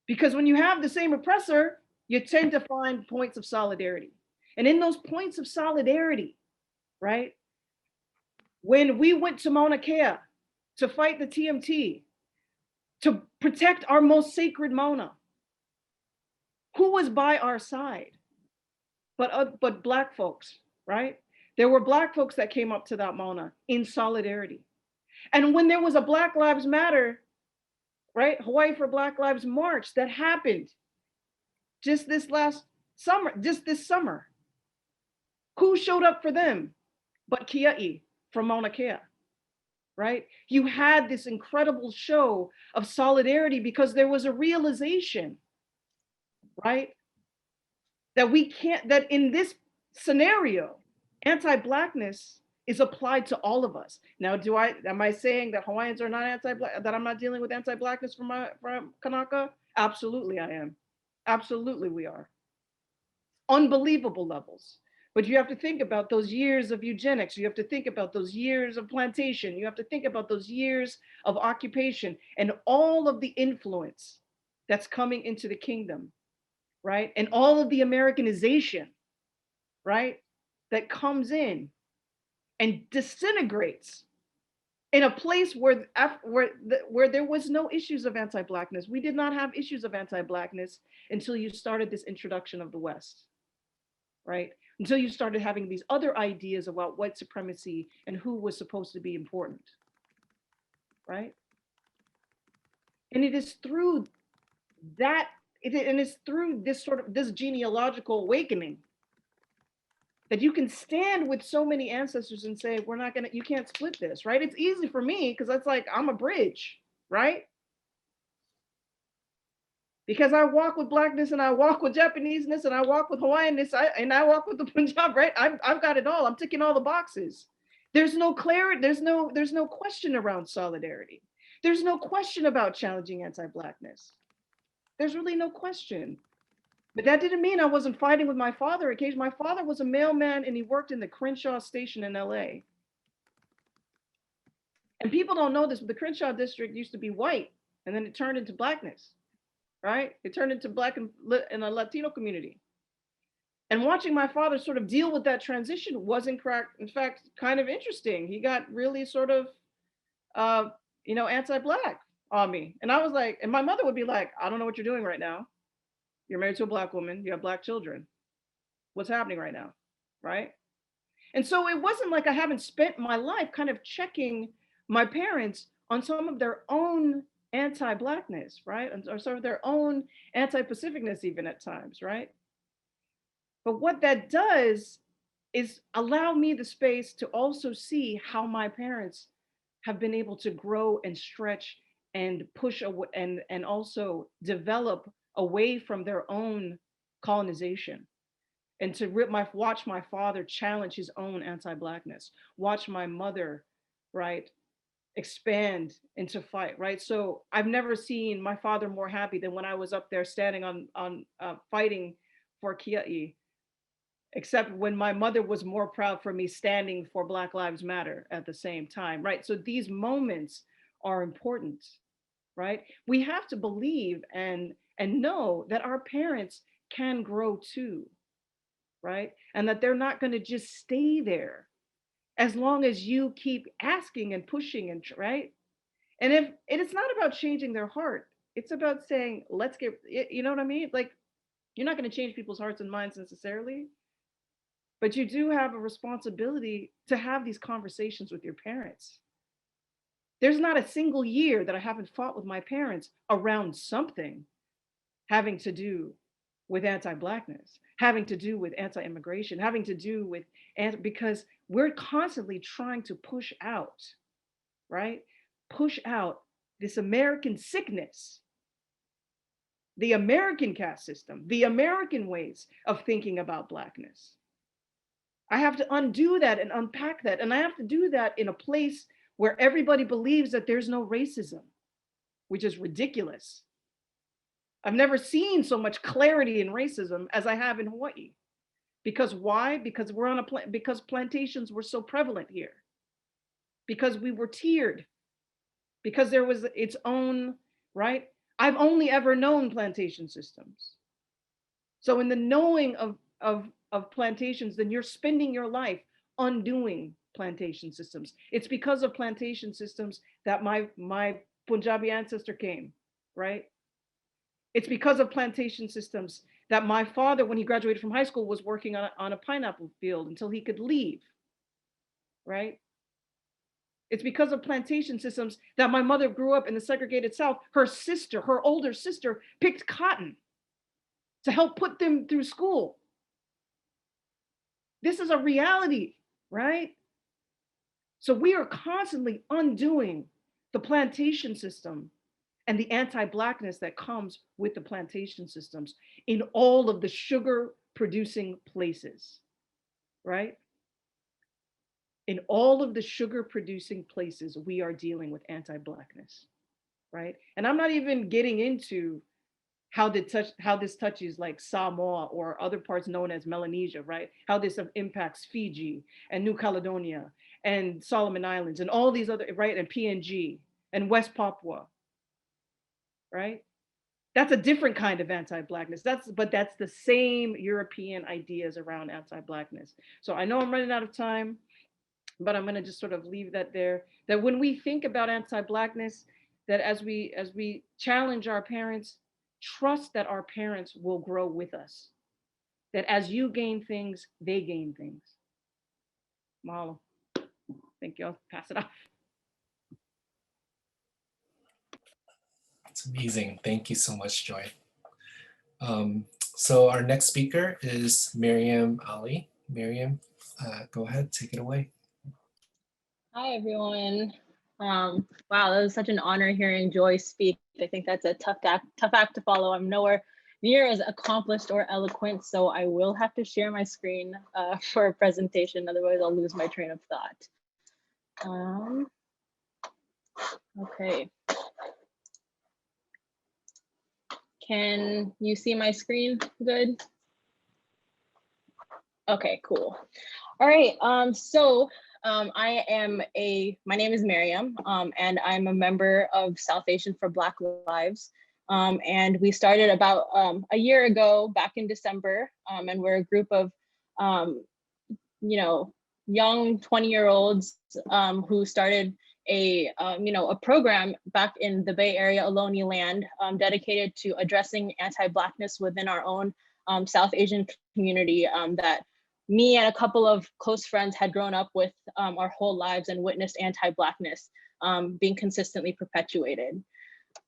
Because when you have the same oppressor, you tend to find points of solidarity. And in those points of solidarity, right? When we went to Mauna Kea to fight the TMT, to protect our most sacred Mauna, who was by our side? But Black folks, right? There were Black folks that came up to that Mauna in solidarity. And when there was a Black Lives Matter, right? Hawaii for Black Lives March that happened just this summer, who showed up for them but Kia'i from Mauna Kea, right? You had this incredible show of solidarity because there was a realization, right? That in this scenario, anti-Blackness is applied to all of us. Now, am I saying that Hawaiians are not anti-Black, that I'm not dealing with anti-Blackness from Kanaka? Absolutely I am. Absolutely we are. Unbelievable levels. But you have to think about those years of eugenics. You have to think about those years of plantation. You have to think about those years of occupation and all of the influence that's coming into the kingdom, right? And all of the Americanization, right? That comes in and disintegrates in a place where there was no issues of anti-Blackness. We did not have issues of anti-Blackness until you started this introduction of the West, right? Until you started having these other ideas about white supremacy and who was supposed to be important, right? And it is through that, and it's through this genealogical awakening that you can stand with so many ancestors and say, you can't split this, right? It's easy for me because that's like, I'm a bridge, right? Because I walk with Blackness and I walk with Japaneseness and I walk with Hawaiianness and I walk with the Punjab, right? I've got it all. I'm ticking all the boxes. There's no clarity. There's no question around solidarity. There's no question about challenging anti-Blackness. There's really no question. But that didn't mean I wasn't fighting with my father. Occasionally, my father was a mailman and he worked in the Crenshaw station in LA. And people don't know this, but the Crenshaw district used to be white and then it turned into Blackness, right? It turned into Black in a Latino community. And watching my father sort of deal with that transition was in fact, kind of interesting. He got really sort of, anti-Black on me. And I was like, and my mother would be like, I don't know what you're doing right now. You're married to a Black woman, you have Black children. What's happening right now, right? And so it wasn't like I haven't spent my life kind of checking my parents on some of their own anti-Blackness, right? Or sort of their own anti-Pacificness even at times, right? But what that does is allow me the space to also see how my parents have been able to grow and stretch and push and also develop away from their own colonization, and to watch my father challenge his own anti-Blackness, watch my mother, right, expand into fight, right? So I've never seen my father more happy than when I was up there standing on fighting for Kia'i, except when my mother was more proud for me standing for Black Lives Matter at the same time, right? So these moments are important, right? We have to believe and know that our parents can grow too, right? And that they're not going to just stay there as long as you keep asking and pushing, and right? And if it's not about changing their heart, it's about saying, let's get, you know what I mean? Like, you're not going to change people's hearts and minds necessarily, but you do have a responsibility to have these conversations with your parents. There's not a single year that I haven't fought with my parents around something having to do with anti-Blackness, having to do with anti-immigration, having to do with, because we're constantly trying to push out, right? Push out this American sickness, the American caste system, the American ways of thinking about Blackness. I have to undo that and unpack that. And I have to do that in a place where everybody believes that there's no racism, which is ridiculous. I've never seen so much clarity in racism as I have in Hawaii. Because why? Because because plantations were so prevalent here. Because we were tiered. Because there was its own, right? I've only ever known plantation systems. So in the knowing of plantations, then you're spending your life undoing plantation systems. It's because of plantation systems that my Punjabi ancestor came, right? It's because of plantation systems that my father, when he graduated from high school, was working on a pineapple field until he could leave, right? It's because of plantation systems that my mother grew up in the segregated South. Her older sister, picked cotton to help put them through school. This is a reality, right? So we are constantly undoing the plantation system and the anti-Blackness that comes with the plantation systems in all of the sugar producing places, right? In all of the sugar producing places, we are dealing with anti-Blackness, right? And I'm not even getting into how this touches like Samoa or other parts known as Melanesia, right? How this impacts Fiji and New Caledonia and Solomon Islands and all these other, right? And PNG and West Papua, right? That's a different kind of anti-Blackness. But that's the same European ideas around anti-Blackness. So I know I'm running out of time, but I'm gonna just sort of leave that there, that when we think about anti-Blackness, that as we challenge our parents, trust that our parents will grow with us. That as you gain things, they gain things. Mahalo. Thank you. I'll pass it off. It's amazing. Thank you so much, Joy. So our next speaker is Maryam Ali. Maryam, go ahead, take it away. Hi, everyone. Wow, that was such an honor hearing Joy speak. I think that's a tough act to follow. I'm nowhere near as accomplished or eloquent, so I will have to share my screen for a presentation. Otherwise, I'll lose my train of thought. Okay. Can you see my screen good? Okay, cool. All right, my name is Maryam, and I'm a member of South Asian for Black Lives. And we started about a year ago, back in December, and we're a group of, young 20-year-olds who started a program back in the Bay Area Ohlone land dedicated to addressing anti-Blackness within our own South Asian community that me and a couple of close friends had grown up with our whole lives and witnessed anti-Blackness being consistently perpetuated.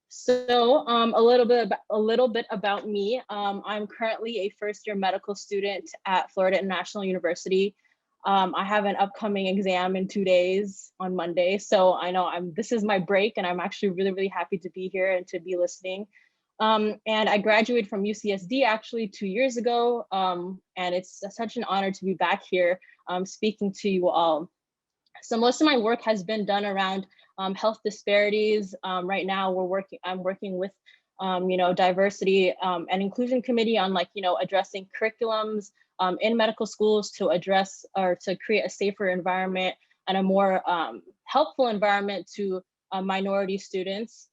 So a little bit about me. I'm currently a first-year medical student at Florida International University. I have an upcoming exam in 2 days on Monday. So I know this is my break, and I'm actually really, really happy to be here and to be listening. And I graduated from UCSD actually 2 years ago. And it's such an honor to be back here speaking to you all. So most of my work has been done around health disparities. Right now I'm working with diversity and inclusion committee on addressing curriculums in medical schools to address or to create a safer environment and a more helpful environment to minority students.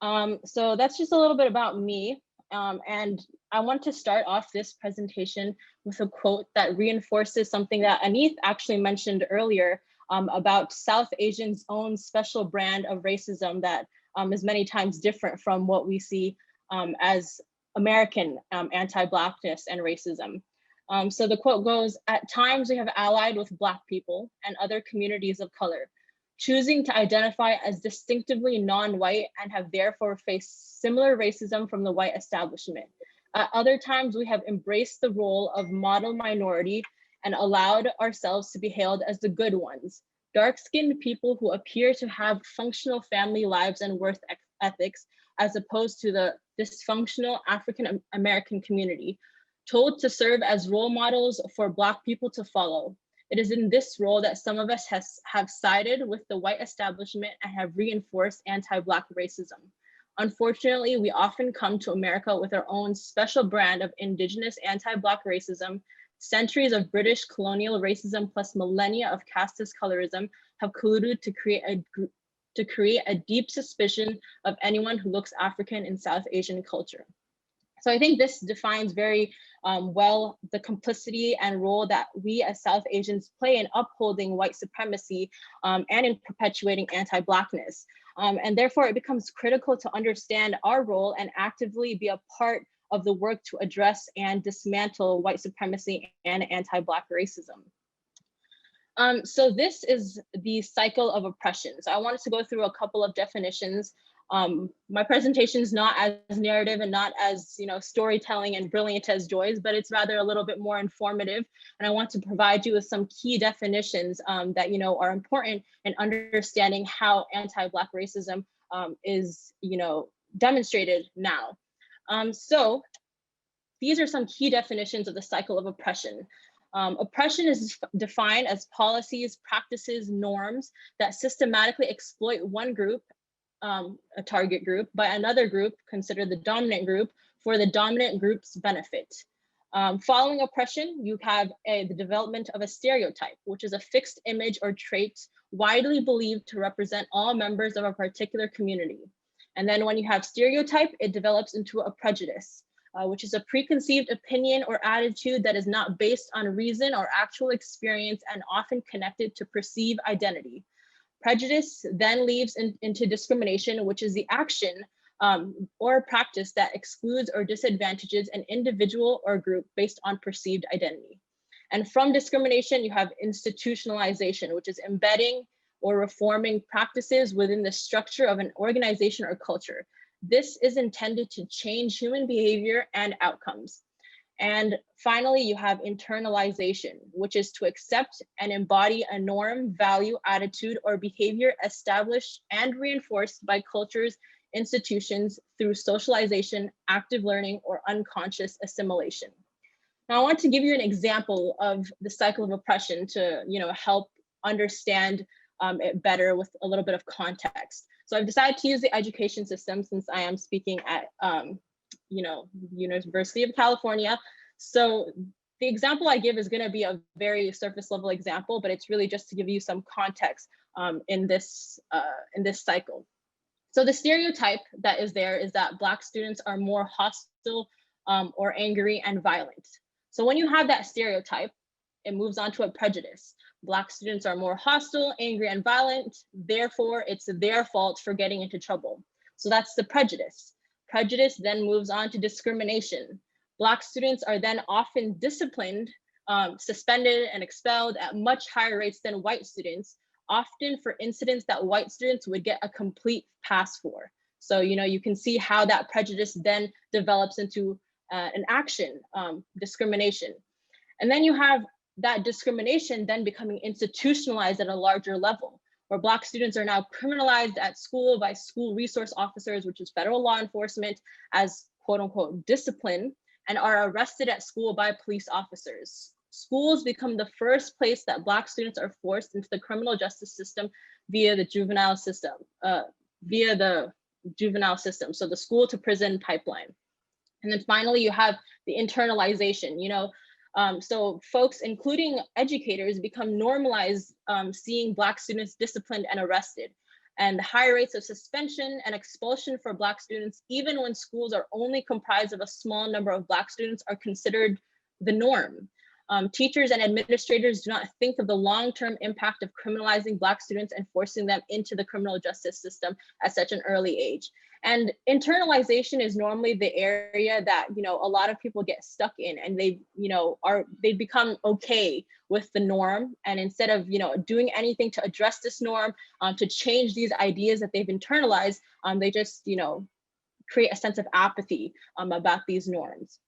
So that's just a little bit about me. And I want to start off this presentation with a quote that reinforces something that Anneeth actually mentioned earlier about South Asians' own special brand of racism that is many times different from what we see as American anti-Blackness and racism. So the quote goes, "At times we have allied with Black people and other communities of color, choosing to identify as distinctively non-white and have therefore faced similar racism from the white establishment. At other times, we have embraced the role of model minority and allowed ourselves to be hailed as the good ones, dark-skinned people who appear to have functional family lives and worth ethics, as opposed to the dysfunctional African American community, told to serve as role models for Black people to follow. It is in this role that some of us have sided with the white establishment and have reinforced anti-Black racism. Unfortunately, we often come to America with our own special brand of indigenous anti-Black racism. Centuries of British colonial racism plus millennia of casteist colorism have colluded to create a deep suspicion of anyone who looks African in South Asian culture." So I think this defines very well the complicity and role that we as South Asians play in upholding white supremacy and in perpetuating anti-Blackness. And therefore it becomes critical to understand our role and actively be a part of the work to address and dismantle white supremacy and anti-Black racism. So this is the cycle of oppression. So I wanted to go through a couple of definitions. My presentation is not as narrative and not as storytelling and brilliant as Joy's, but it's rather a little bit more informative. And I want to provide you with some key definitions that are important in understanding how anti-Black racism is demonstrated now. So these are some key definitions of the cycle of oppression. Oppression is defined as policies, practices, norms that systematically exploit one group, a target group, by another group, considered the dominant group, for the dominant group's benefit. Following oppression, you have the development of a stereotype, which is a fixed image or trait widely believed to represent all members of a particular community. And then when you have stereotype, it develops into a prejudice, which is a preconceived opinion or attitude that is not based on reason or actual experience and often connected to perceived identity. Prejudice then leads into discrimination, which is the action or practice that excludes or disadvantages an individual or group based on perceived identity. And from discrimination, you have institutionalization, which is embedding or reforming practices within the structure of an organization or culture. This is intended to change human behavior and outcomes. And finally, you have internalization, which is to accept and embody a norm, value, attitude, or behavior established and reinforced by cultures, institutions through socialization, active learning, or unconscious assimilation. Now, I want to give you an example of the cycle of oppression to help understand it better with a little bit of context. So I've decided to use the education system since I am speaking at University of California. So the example I give is going to be a very surface level example, but it's really just to give you some context in this cycle. So the stereotype that is there is that Black students are more hostile or angry and violent. So when you have that stereotype, it moves on to a prejudice. Black students are more hostile, angry, and violent. Therefore, it's their fault for getting into trouble. So that's the prejudice. Prejudice then moves on to discrimination. Black students are then often disciplined, suspended, and expelled at much higher rates than white students, often for incidents that white students would get a complete pass for. So, you can see how that prejudice then develops into an action, discrimination. And then you have that discrimination then becoming institutionalized at a larger level, where Black students are now criminalized at school by school resource officers, which is federal law enforcement, as quote unquote discipline, and are arrested at school by police officers. Schools become the first place that Black students are forced into the criminal justice system via the juvenile system, so the school to prison pipeline. And then finally, you have the internalization, so folks, including educators, become normalized seeing Black students disciplined and arrested. And high rates of suspension and expulsion for Black students, even when schools are only comprised of a small number of Black students, are considered the norm. Teachers and administrators do not think of the long-term impact of criminalizing Black students and forcing them into the criminal justice system at such an early age. And internalization is normally the area that, a lot of people get stuck in, and they become okay with the norm. And instead of, doing anything to address this norm, to change these ideas that they've internalized, they just, create a sense of apathy about these norms.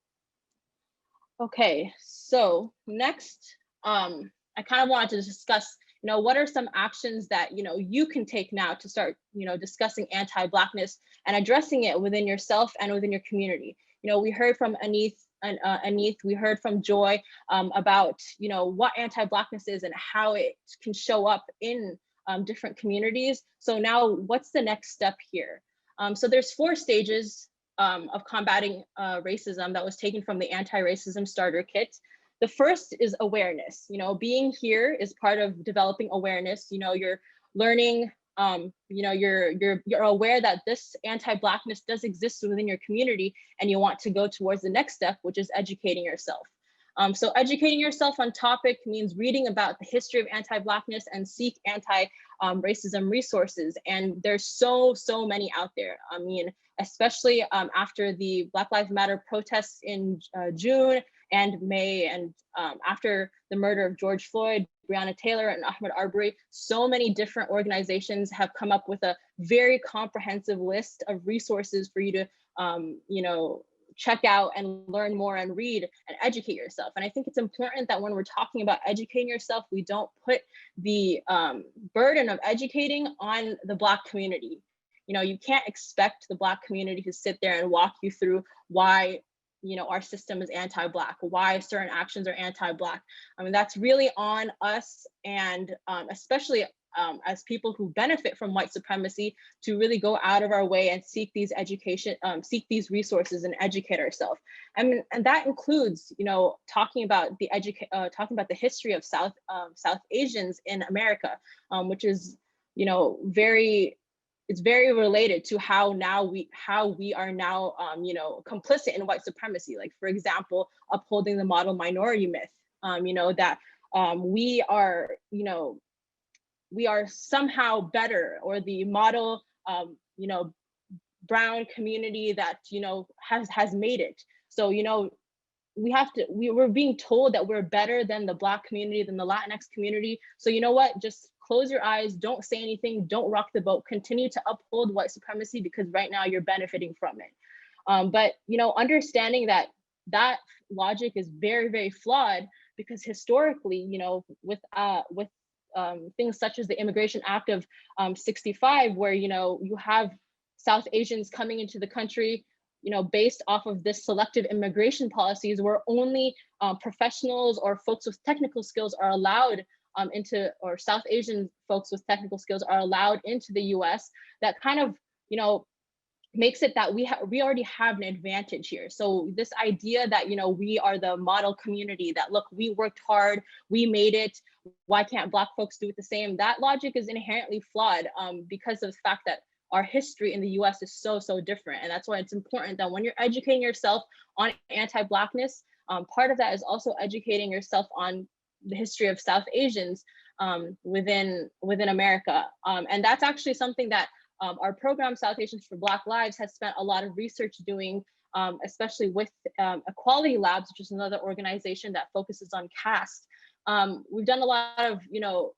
Okay, so next, I kind of wanted to discuss, what are some actions that, you can take now to start, discussing anti-Blackness and addressing it within yourself and within your community. We heard from Anneeth, we heard from Joy about, what anti-Blackness is and how it can show up in different communities. So now what's the next step here? So there's 4 stages of combating racism that was taken from the anti-racism starter kit. The first is awareness. Being here is part of developing awareness. You're learning, you're aware that this anti-Blackness does exist within your community, and you want to go towards the next step, which is educating yourself. So educating yourself on topic means reading about the history of anti-Blackness and seek anti-racism resources. And there's so many out there. I mean, especially after the Black Lives Matter protests in June and May, and after the murder of George Floyd, Breonna Taylor, and Ahmaud Arbery, so many different organizations have come up with a very comprehensive list of resources for you to, check out and learn more and read and educate yourself. And I think it's important that when we're talking about educating yourself, we don't put the burden of educating on the Black community. You can't expect the Black community to sit there and walk you through why our system is anti-Black, why certain actions are anti-Black. I mean, that's really on us, and especially as people who benefit from white supremacy, to really go out of our way and seek these resources and educate ourselves. I mean, and that includes, talking about the history of South Asians in America, which is, it's very related to how we are now, complicit in white supremacy. Like, for example, upholding the model minority myth, that we are somehow better, or the model, brown community that, has made it. So, we're being told that we're better than the Black community, than the Latinx community. So you know what, just close your eyes, don't say anything, don't rock the boat, continue to uphold white supremacy, because right now you're benefiting from it. But, understanding that logic is very, very flawed, because historically, with things such as the Immigration Act of 65, where, you have South Asians coming into the country, based off of this selective immigration policies, where only professionals or folks with technical skills are allowed or South Asian folks with technical skills are allowed into the US. That kind of, makes it that we already have an advantage here. So this idea that, you know, we are the model community, that look, we worked hard, we made it, why can't Black folks do it the same? That logic is inherently flawed because of the fact that our history in the US is so different. And that's why it's important that when you're educating yourself on anti-Blackness, part of that is also educating yourself on the history of South Asians within America. And that's actually something that our program, South Asians for Black Lives, has spent a lot of research doing, especially with Equality Labs, which is another organization that focuses on caste. We've done a lot of, you know,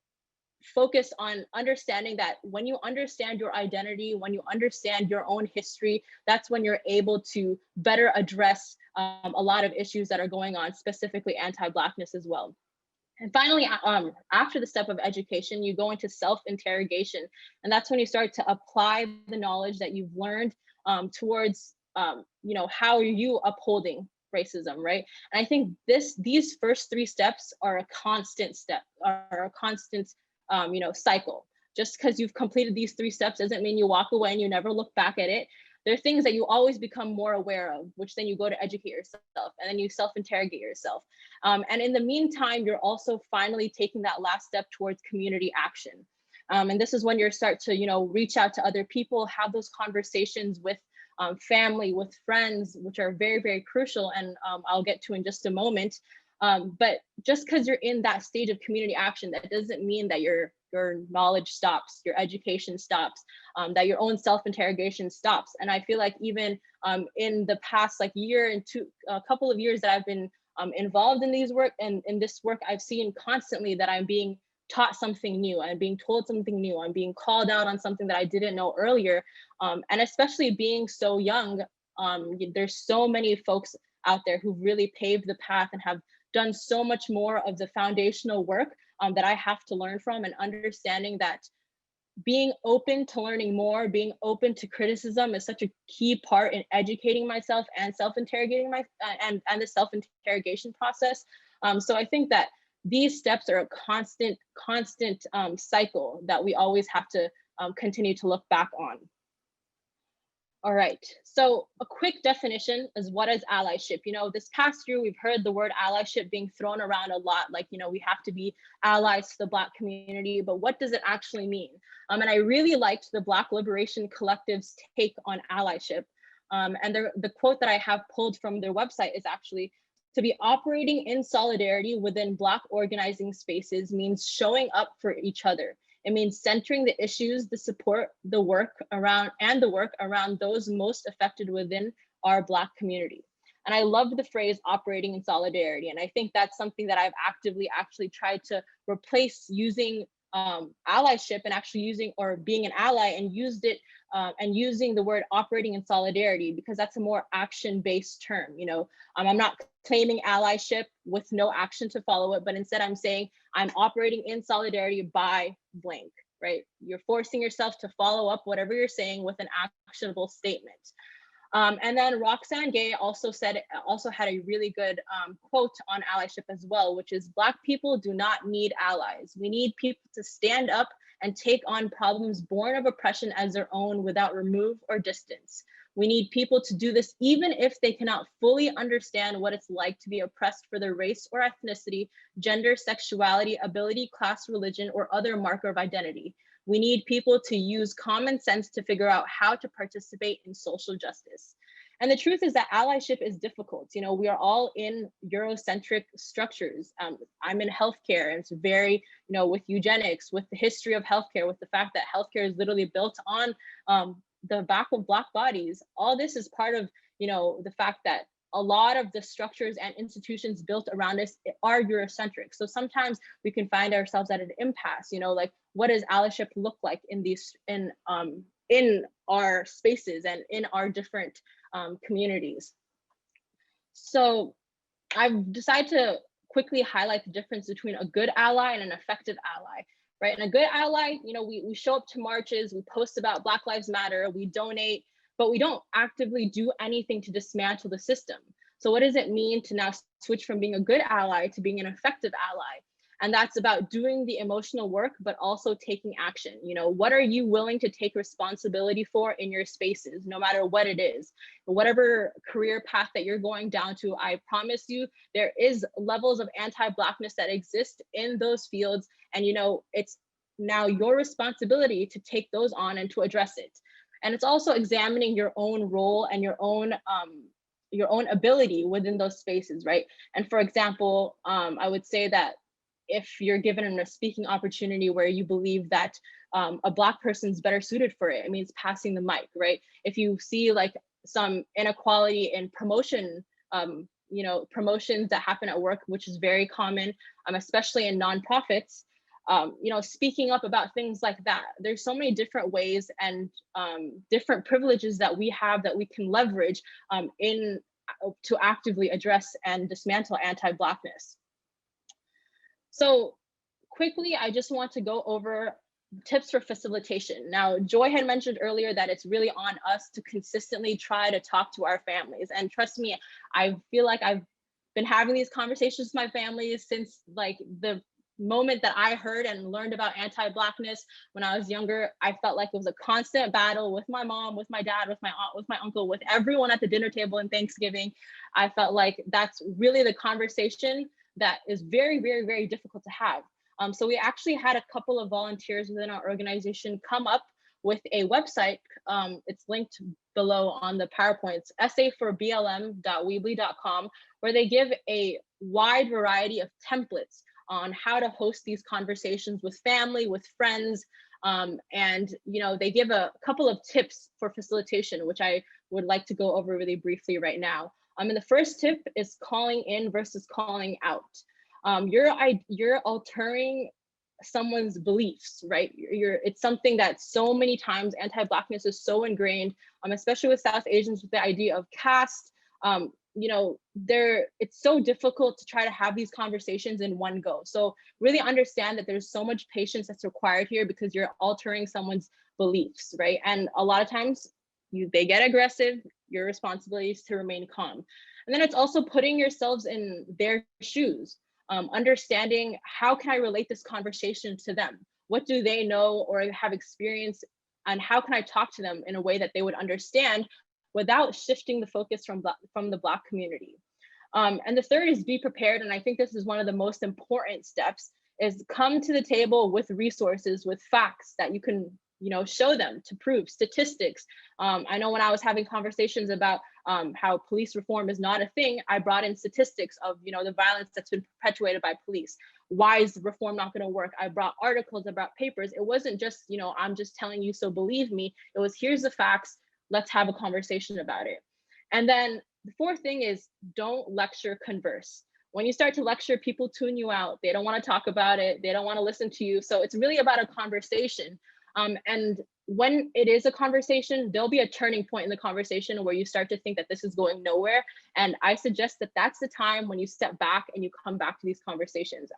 focus on understanding that when you understand your identity, when you understand your own history, that's when you're able to better address a lot of issues that are going on, specifically anti-Blackness as well. And finally, after the step of education, you go into self-interrogation. And that's when you start to apply the knowledge that you've learned towards, you know, how are you upholding racism, right? And I think these first 3 steps are a constant you know, cycle. Just because you've completed these 3 steps doesn't mean you walk away and you never look back at it. There are things that you always become more aware of, which then you go to educate yourself, and then you self-interrogate yourself. And in the meantime, you're also finally taking that last step towards community action. And this is when you start to, you know, reach out to other people, have those conversations with family, with friends, which are very crucial, and I'll get to in just a moment. But just because you're in that stage of community action, that doesn't mean that your knowledge stops, your education stops, that your own self-interrogation stops. And I feel like even in the past year and a couple of years that I've been involved in these work and in this work, I've seen constantly that I'm being taught something new, I'm being told something new, I'm being called out on something that I didn't know earlier. And especially being so young, there's so many folks out there who really paved the path and have done so much more of the foundational work that I have to learn from, and understanding that being open to learning more, being open to criticism is such a key part in educating myself and self-interrogating and the self-interrogation process. So I think that these steps are a constant cycle that we always have to continue to look back on. All right, so a quick definition is, what is allyship? You know, this past year, we've heard the word allyship being thrown around a lot, like, you know, we have to be allies to the Black community, but what does it actually mean? And I really liked the Black Liberation Collective's take on allyship. And the quote that I have pulled from their website is actually, to be operating in solidarity within Black organizing spaces means showing up for each other. It means centering the issues, the support, the work around those most affected within our Black community. And I love the phrase operating in solidarity. And I think that's something that I've actively actually tried to replace using allyship and actually using, or being an ally, and used it and using the word operating in solidarity, because that's a more action-based term. You know, I'm not claiming allyship with no action to follow it, but instead I'm saying I'm operating in solidarity by blank, right? You're forcing yourself to follow up whatever you're saying with an actionable statement. And then Roxane Gay also had a really good quote on allyship as well, which is, Black people do not need allies. We need people to stand up and take on problems born of oppression as their own without remove or distance. We need people to do this even if they cannot fully understand what it's like to be oppressed for their race or ethnicity, gender, sexuality, ability, class, religion, or other marker of identity. We need people to use common sense to figure out how to participate in social justice. And the truth is that allyship is difficult. You know, we are all in Eurocentric structures. I'm in healthcare, and it's very, you know, with eugenics, with the history of healthcare, with the fact that healthcare is literally built on the back of Black bodies. All this is part of, you know, the fact that a lot of the structures and institutions built around us are Eurocentric. So sometimes we can find ourselves at an impasse, you know, like, what does allyship look like in our spaces and in our different communities? So I've decided to quickly highlight the difference between a good ally and an effective ally, right? And a good ally, you know, we show up to marches, we post about Black Lives Matter, we donate, but we don't actively do anything to dismantle the system. So what does it mean to now switch from being a good ally to being an effective ally? And that's about doing the emotional work, but also taking action. You know, what are you willing to take responsibility for in your spaces, no matter what it is? Whatever career path that you're going down to, I promise you, there is levels of anti-Blackness that exist in those fields. And, you know, it's now your responsibility to take those on and to address it. And it's also examining your own role and your own ability within those spaces, right? And for example, I would say that if you're given a speaking opportunity where you believe that a Black person's better suited for it, it means passing the mic, right? If you see like some inequality in promotion, you know, promotions that happen at work, which is very common, especially in nonprofits, you know, speaking up about things like that. There's so many different ways and different privileges that we have that we can leverage to actively address and dismantle anti-Blackness. So quickly, I just want to go over tips for facilitation. Now, Joy had mentioned earlier that it's really on us to consistently try to talk to our families. And trust me, I feel like I've been having these conversations with my family since like the moment that I heard and learned about anti-Blackness when I was younger. I felt like it was a constant battle with my mom, with my dad, with my aunt, with my uncle, with everyone at the dinner table in Thanksgiving. I felt like that's really the conversation that is very, very, very difficult to have. So we actually had a couple of volunteers within our organization come up with a website. It's linked below on the PowerPoints, essayforblm.weebly.com, where they give a wide variety of templates on how to host these conversations with family, with friends, and you know, they give a couple of tips for facilitation, which I would like to go over really briefly right now. And the first tip is calling in versus calling out. You're altering someone's beliefs, right? It's something that so many times anti-Blackness is so ingrained, especially with South Asians, with the idea of caste. You know, it's so difficult to try to have these conversations in one go. So really understand that there's so much patience that's required here because you're altering someone's beliefs, right? And a lot of times they get aggressive. Your responsibility is to remain calm. And then it's also putting yourselves in their shoes, understanding how can I relate this conversation to them? What do they know or have experienced, and how can I talk to them in a way that they would understand without shifting the focus from the Black community? And the third is be prepared. And I think this is one of the most important steps, is come to the table with resources, with facts that you can, you know, show them to prove statistics. I know when I was having conversations about how police reform is not a thing, I brought in statistics of, you know, the violence that's been perpetuated by police. Why is reform not going to work? I brought articles, I brought papers. It wasn't just, you know, I'm just telling you, so believe me. It was, here's the facts. Let's have a conversation about it. And then the fourth thing is, don't lecture, converse. When you start to lecture, people tune you out. They don't want to talk about it. They don't want to listen to you. So it's really about a conversation. And when it is a conversation, there'll be a turning point in the conversation where you start to think that this is going nowhere. And I suggest that that's the time when you step back and you come back to these conversations.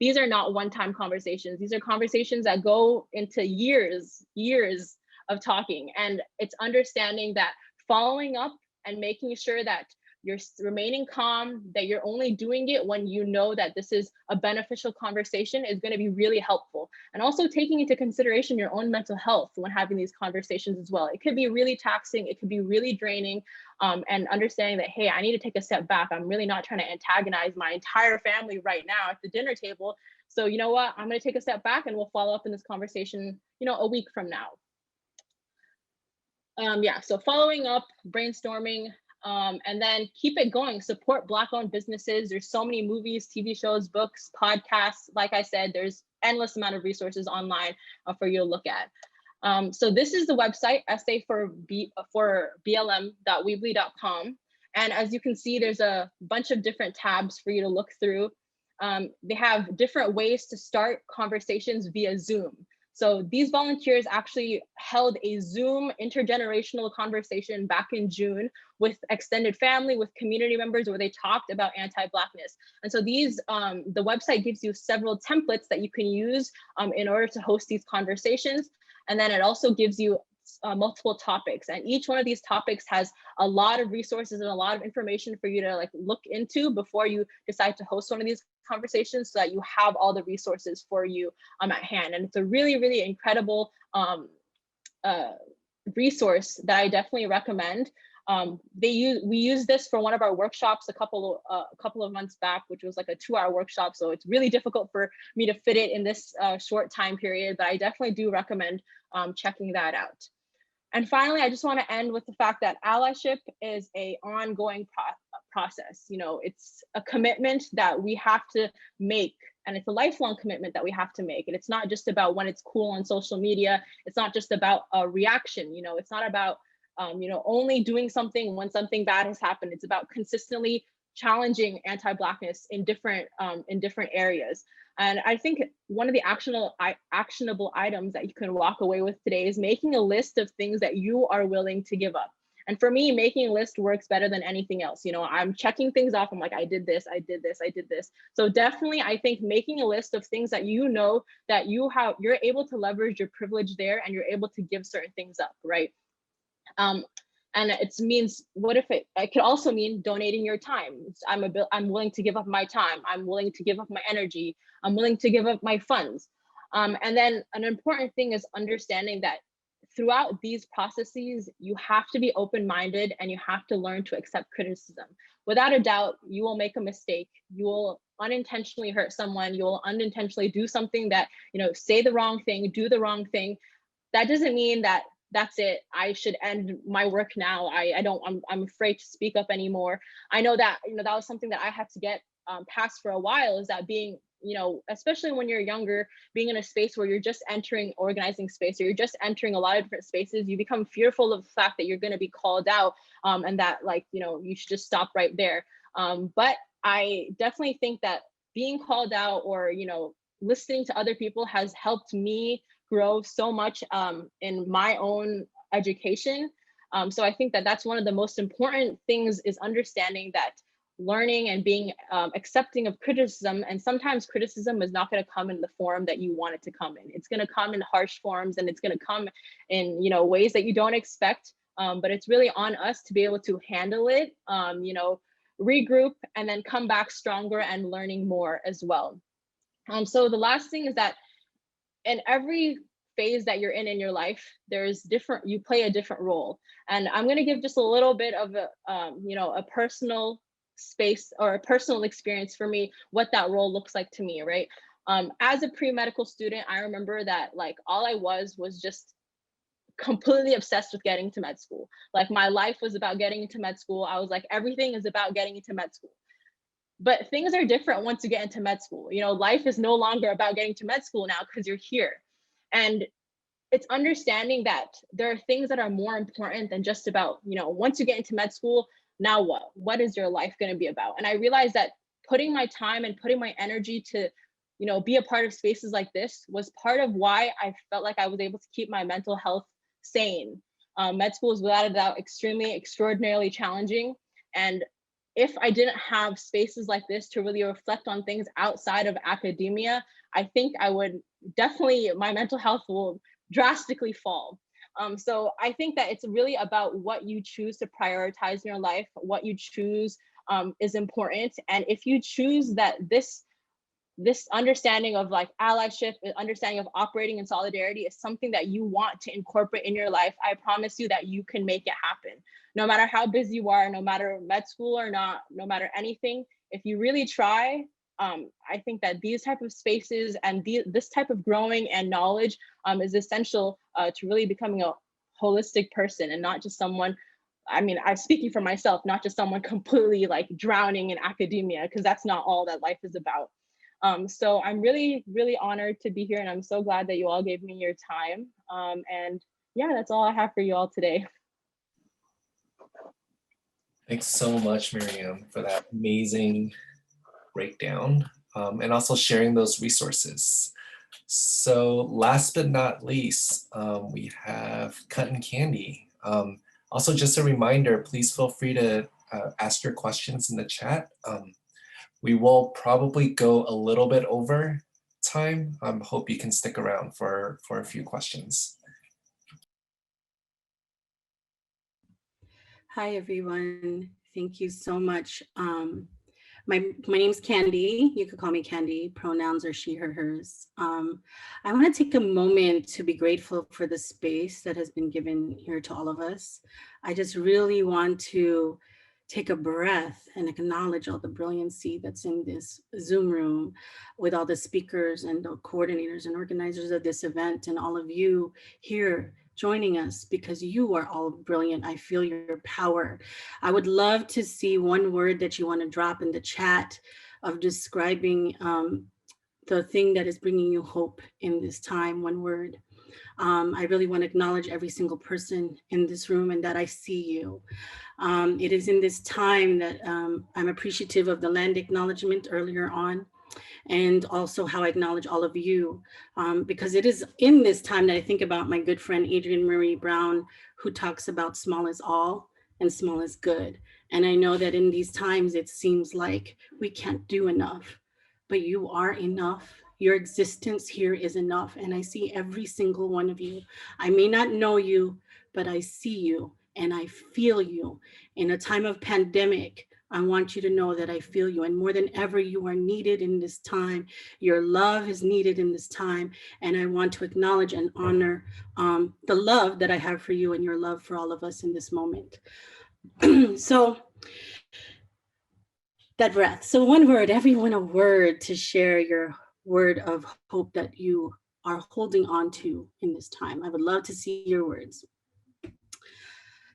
These are not one-time conversations. These are conversations that go into years of talking. And it's understanding that following up and making sure that you're remaining calm, that you're only doing it when you know that this is a beneficial conversation, is going to be really helpful. And also taking into consideration your own mental health when having these conversations as well. It could be really taxing, it could be really draining, and understanding that, hey, I need to take a step back. I'm really not trying to antagonize my entire family right now at the dinner table. So you know what, I'm going to take a step back and we'll follow up in this conversation, you know, a week from now. Yeah, so following up, brainstorming, and then keep it going. Support Black-owned businesses. There's so many movies, TV shows, books, podcasts. Like I said, there's endless amount of resources online for you to look at. So this is the website, essayforblm.weebly.com. And as you can see, there's a bunch of different tabs for you to look through. They have different ways to start conversations via Zoom. So these volunteers actually held a Zoom intergenerational conversation back in June with extended family, with community members, where they talked about anti-Blackness. And so these, the website gives you several templates that you can use in order to host these conversations. And then it also gives you multiple topics, and each one of these topics has a lot of resources and a lot of information for you to like look into before you decide to host one of these conversations, so that you have all the resources for you at hand. And it's a really, really incredible resource that I definitely recommend. We used this for one of our workshops a couple of months back, which was like a 2-hour workshop. So it's really difficult for me to fit it in this short time period, but I definitely do recommend checking that out. And finally, I just want to end with the fact that allyship is an ongoing process. You know, it's a commitment that we have to make, and it's a lifelong commitment that we have to make. And it's not just about when it's cool on social media. It's not just about a reaction. You know, it's not about you know, only doing something when something bad has happened. It's about consistently challenging anti-Blackness in different areas. And I think one of the actionable items that you can walk away with today is making a list of things that you are willing to give up. And for me, making a list works better than anything else. You know, I'm checking things off. I'm like, I did this, I did this, I did this. So definitely, I think making a list of things that you know that you're able to leverage your privilege there, and you're able to give certain things up, right? And it means, what if it could also mean donating your time? I'm willing to give up my time. I'm willing to give up my energy. I'm willing to give up my funds. And then an important thing is understanding that throughout these processes, you have to be open-minded, and you have to learn to accept criticism. Without a doubt, you will make a mistake. You will unintentionally hurt someone. You will unintentionally do something that, you know, say the wrong thing, do the wrong thing. That doesn't mean that that's it, I should end my work now. I'm afraid to speak up anymore. I know that, you know, that was something that I had to get past for a while, is that being, you know, especially when you're younger, being in a space where you're just entering organizing space, or you're just entering a lot of different spaces, you become fearful of the fact that you're going to be called out, and that, like, you know, you should just stop right there. But I definitely think that being called out, or, you know, listening to other people has helped me grow so much in my own education. So I think that that's one of the most important things, is understanding that learning and being accepting of criticism. And sometimes criticism is not going to come in the form that you want it to come in. It's going to come in harsh forms, and it's going to come in, you know, ways that you don't expect. But it's really on us to be able to handle it, you know, regroup, and then come back stronger and learning more as well. So the last thing is that in every phase that you're in your life, you play a different role. And I'm going to give just a little bit of a, you know, a personal space, or a personal experience for me, what that role looks like to me, right? As a pre-medical student, I remember that, like, all I was just completely obsessed with getting to med school. Like, my life was about getting into med school. I was like, everything is about getting into med school. But things are different once you get into med school. You know, life is no longer about getting to med school now, because you're here. And it's understanding that there are things that are more important than just about, you know, once you get into med school, now what? What is your life going to be about? And I realized that putting my time and putting my energy to, you know, be a part of spaces like this was part of why I felt like I was able to keep my mental health sane. Med school is without a doubt extremely, extraordinarily challenging. And if I didn't have spaces like this to really reflect on things outside of academia, I think I would definitely, my mental health will drastically fall. So I think that it's really about what you choose to prioritize in your life, what you choose is important. And if you choose that this understanding of, like, allyship, understanding of operating in solidarity is something that you want to incorporate in your life, I promise you that you can make it happen. No matter how busy you are, no matter med school or not, no matter anything, if you really try, I think that these type of spaces and this type of growing and knowledge is essential to really becoming a holistic person, and not just someone, I mean, I'm speaking for myself, not just someone completely, like, drowning in academia, because that's not all that life is about. So I'm really, really honored to be here, and I'm so glad that you all gave me your time. And yeah, that's all I have for you all today. Thanks so much, Maryam, for that amazing breakdown, and also sharing those resources. So last but not least, we have Kuttin Kandi. Also, just a reminder, please feel free to ask your questions in the chat. We will probably go a little bit over time. Hope you can stick around for a few questions. Hi, everyone. Thank you so much. My name's Kandi. You could call me Kandi. Pronouns are she, her, hers. I want to take a moment to be grateful for the space that has been given here to all of us. I just really want to take a breath and acknowledge all the brilliancy that's in this Zoom room with all the speakers and the coordinators and organizers of this event and all of you here joining us, because you are all brilliant. I feel your power. I would love to see one word that you want to drop in the chat of describing the thing that is bringing you hope in this time, one word. I really want to acknowledge every single person in this room and that I see you. It is in this time that I'm appreciative of the land acknowledgement earlier on, and also how I acknowledge all of you, because it is in this time that I think about my good friend Adrienne Marie Brown, who talks about small is all and small is good. And I know that in these times, it seems like we can't do enough, but you are enough. Your existence here is enough. And I see every single one of you. I may not know you, but I see you and I feel you. In a time of pandemic, I want you to know that I feel you, and more than ever, you are needed in this time. Your love is needed in this time. And I want to acknowledge and honor the love that I have for you and your love for all of us in this moment. So that breath. So one word, everyone a word to share your word of hope that you are holding on to in this time. I would love to see your words.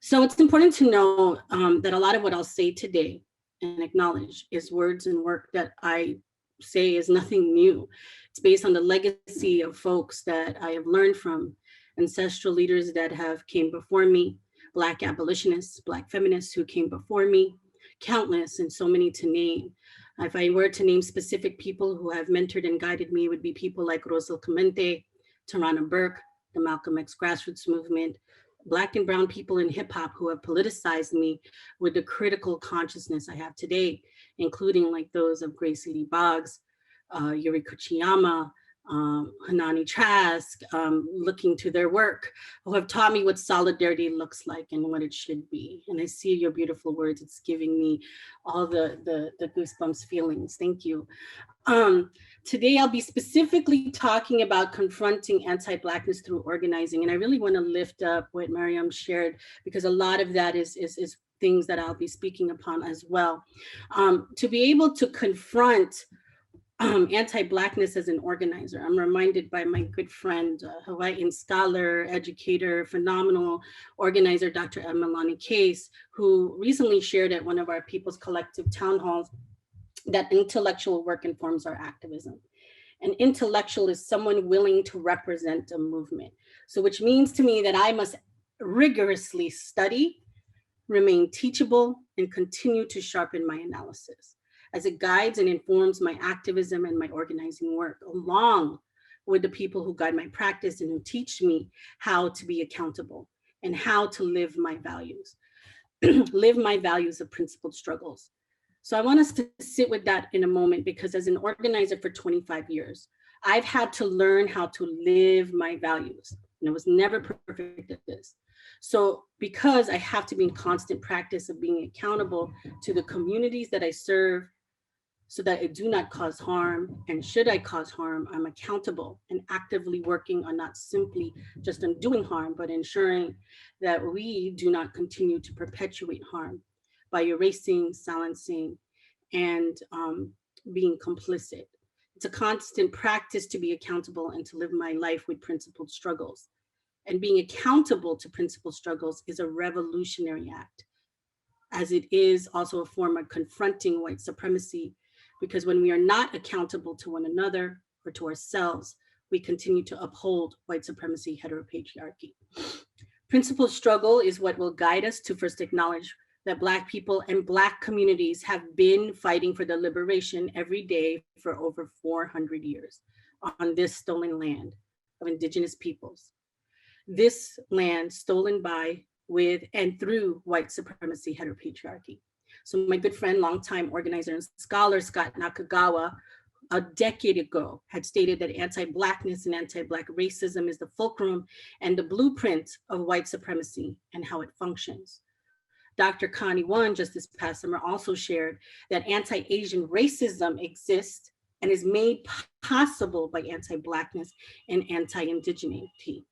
So it's important to know that a lot of what I'll say today and acknowledge is words and work that I say is nothing new. It's based on the legacy of folks that I have learned from, ancestral leaders that have came before me, Black abolitionists, Black feminists who came before me, countless and so many to name. If I were to name specific people who have mentored and guided me, it would be people like Rosa Clemente, Tarana Burke, the Malcolm X grassroots movement, Black and brown people in hip hop who have politicized me with the critical consciousness I have today, including like those of Grace Lee Boggs, Yuri Kuchiyama, Hanani Trask, looking to their work, who have taught me what solidarity looks like and what it should be. And I see your beautiful words. It's giving me all the goosebumps feelings. Thank you. Today, I'll be specifically talking about confronting anti-Blackness through organizing. And I really want to lift up what Maryam shared, because a lot of that is things that I'll be speaking upon as well. To be able to confront anti-Blackness as an organizer, I'm reminded by my good friend, Hawaiian scholar, educator, phenomenal organizer, Dr. Lehaunani Case, who recently shared at one of our People's Collective town halls that intellectual work informs our activism. An intellectual is someone willing to represent a movement. So which means to me that I must rigorously study, remain teachable, and continue to sharpen my analysis as it guides and informs my activism and my organizing work, along with the people who guide my practice and who teach me how to be accountable and how to live my values, live my values of principled struggles. So I want us to sit with that in a moment, because as an organizer for 25 years, I've had to learn how to live my values. And I was never perfect at this. So because I have to be in constant practice of being accountable to the communities that I serve so that I do not cause harm, and should I cause harm, I'm accountable and actively working on not simply just undoing harm, but ensuring that we do not continue to perpetuate harm by erasing, silencing, and being complicit. It's a constant practice to be accountable and to live my life with principled struggles. And being accountable to principled struggles is a revolutionary act, as it is also a form of confronting white supremacy, because when we are not accountable to one another or to ourselves, we continue to uphold white supremacy, heteropatriarchy. Principled struggle is what will guide us to first acknowledge that Black people and Black communities have been fighting for their liberation every day for over 400 years on this stolen land of Indigenous peoples. This land stolen by, with, and through white supremacy, heteropatriarchy. So my good friend, longtime organizer and scholar, Scott Nakagawa, a decade ago had stated that anti-Blackness and anti-Black racism is the fulcrum and the blueprint of white supremacy and how it functions. Dr. Kandi Won just this past summer also shared that anti-Asian racism exists and is made possible by anti-Blackness and anti-indigeneity.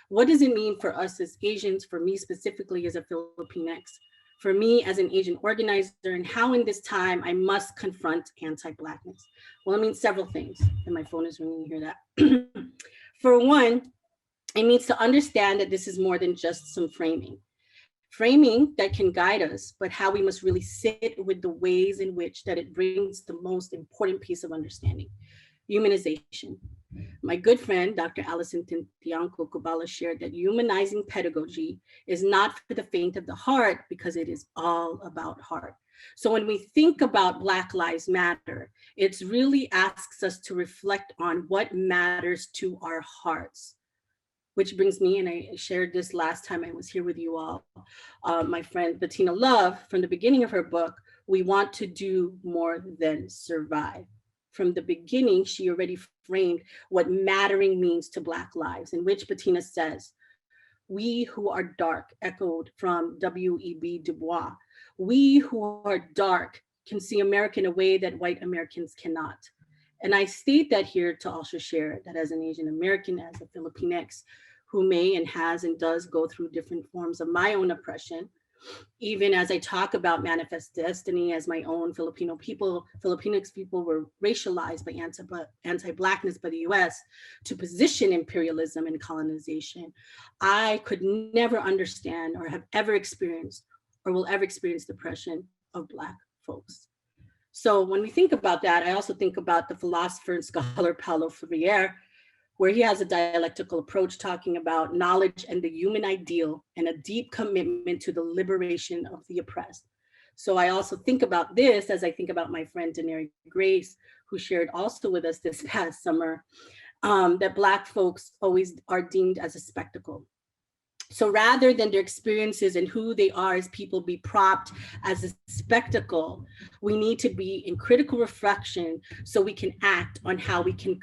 What does it mean for us as Asians, for me specifically as a Filipinx, for me as an Asian organizer, and how in this time I must confront anti-Blackness? Well, it means several things, and my phone is ringing, you hear that? For one, it means to understand that this is more than just some framing that can guide us, but how we must really sit with the ways in which that it brings the most important piece of understanding, humanization. My good friend, Dr. Alison Tintianco Kubala, shared that humanizing pedagogy is not for the faint of the heart because it is all about heart. So when we think about Black Lives Matter, it really asks us to reflect on what matters to our hearts. Which brings me, and I shared this last time I was here with you all, my friend Bettina Love, from the beginning of her book, We Want to Do More Than Survive. From the beginning, she already framed what mattering means to Black lives, in which Bettina says, we who are dark, echoed from W.E.B. Du Bois, we who are dark can see America in a way that white Americans cannot. And I state that here to also share that as an Asian American, as a Filipinx, who may and has and does go through different forms of my own oppression, even as I talk about manifest destiny, as my own Filipino people, Filipinx people were racialized by anti-Blackness by the US to position imperialism and colonization, I could never understand or have ever experienced or will ever experience the oppression of Black folks. So when we think about that, I also think about the philosopher and scholar Paulo Freire, where he has a dialectical approach talking about knowledge and the human ideal and a deep commitment to the liberation of the oppressed. So I also think about this as I think about my friend Denary Grace, who shared also with us this past summer, that Black folks always are deemed as a spectacle. So rather than their experiences and who they are as people be propped as a spectacle, we need to be in critical reflection so we can act on how we can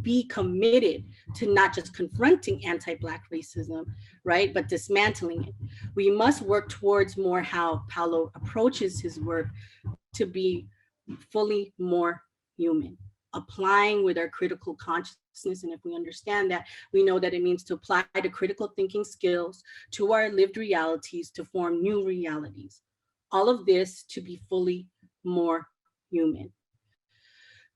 be committed to not just confronting anti-Black racism, right, but dismantling it. We must work towards more how Paulo approaches his work to be fully more human, applying with our critical consciousness. And if we understand that, we know that it means to apply the critical thinking skills to our lived realities to form new realities. All of this to be fully more human,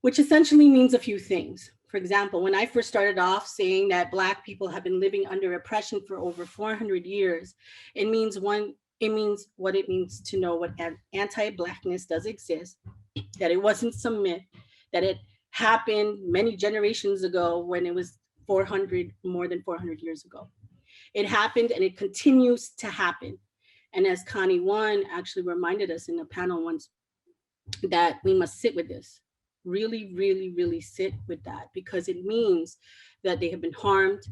which essentially means a few things. For example, when I first started off saying that Black people have been living under oppression for over 400 years, it means what it means to know what anti-Blackness does exist, that it wasn't some myth, that it happened many generations ago when it was more than 400 years ago. It happened and it continues to happen. And as Connie Won actually reminded us in a panel once, that we must sit with this, really, really, really sit with that, because it means that they have been harmed,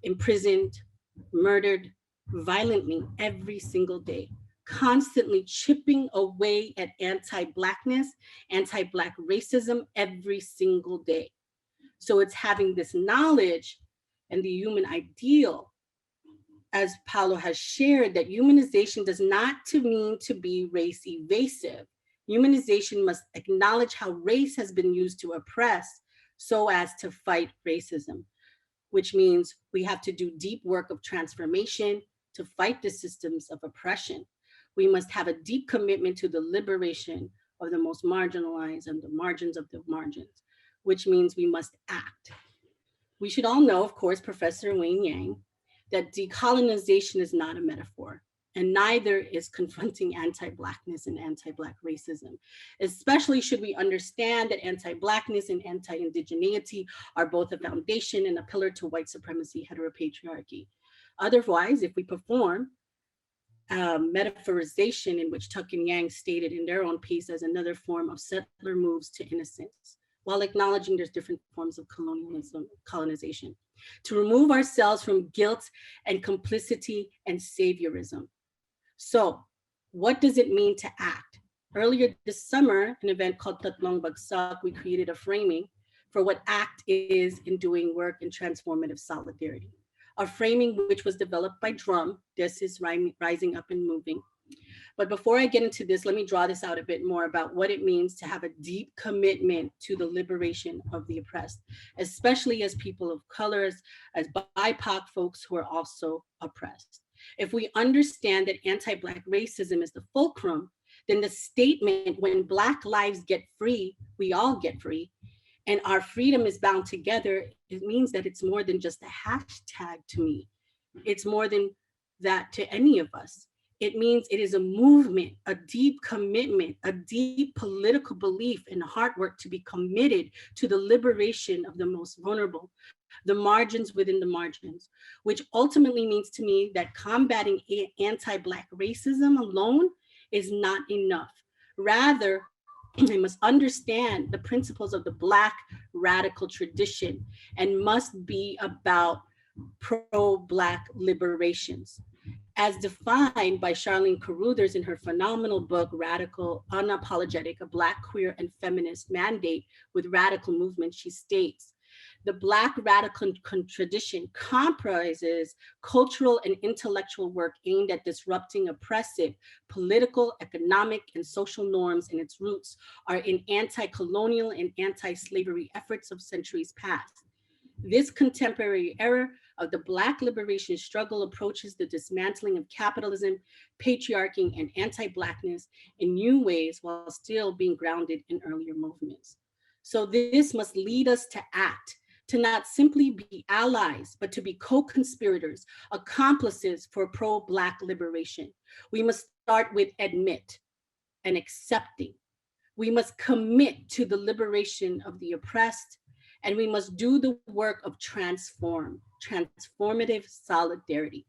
imprisoned, murdered violently every single day, constantly chipping away at anti-Blackness, anti-Black racism every single day. So it's having this knowledge and the human ideal, as Paulo has shared, that humanization does not mean to be race evasive. Humanization must acknowledge how race has been used to oppress so as to fight racism, which means we have to do deep work of transformation to fight the systems of oppression. We must have a deep commitment to the liberation of the most marginalized and the margins of the margins, which means we must act. We should all know, of course, Professor Wayne Yang, that decolonization is not a metaphor, and neither is confronting anti-Blackness and anti-Black racism. Especially should we understand that anti-Blackness and anti-indigeneity are both a foundation and a pillar to white supremacy, heteropatriarchy. Otherwise, if we perform metaphorization, in which Tuck and Yang stated in their own piece as another form of settler moves to innocence, while acknowledging there's different forms of colonization, to remove ourselves from guilt and complicity and saviorism. So what does it mean to act? Earlier this summer, an event called Tatlong Bagsak, we created a framing for what ACT is in doing work in transformative solidarity. A framing which was developed by Drum, this is Rising Up and Moving, But before I get into this, let me draw this out a bit more about what it means to have a deep commitment to the liberation of the oppressed, especially as people of color, as BIPOC folks who are also oppressed. If we understand that anti-Black racism is the fulcrum, then the statement, when Black lives get free, we all get free, and our freedom is bound together, it means that it's more than just a hashtag to me. It's more than that to any of us. It means it is a movement, a deep commitment, a deep political belief and hard work to be committed to the liberation of the most vulnerable, the margins within the margins, which ultimately means to me that combating anti-Black racism alone is not enough. Rather, they must understand the principles of the Black radical tradition and must be about pro-Black liberations, as defined by Charlene Carruthers in her phenomenal book, Radical, Unapologetic, a Black, Queer, and Feminist Mandate with Radical Movement. She states, the Black radical tradition comprises cultural and intellectual work aimed at disrupting oppressive political, economic, and social norms, and its roots are in anti-colonial and anti-slavery efforts of centuries past. This contemporary era of the Black liberation struggle approaches the dismantling of capitalism, patriarchy, and anti-Blackness in new ways while still being grounded in earlier movements. So this must lead us to act, to not simply be allies, but to be co-conspirators, accomplices for pro-Black liberation. We must start with admit and accepting. We must commit to the liberation of the oppressed, and we must do the work of transformative solidarity.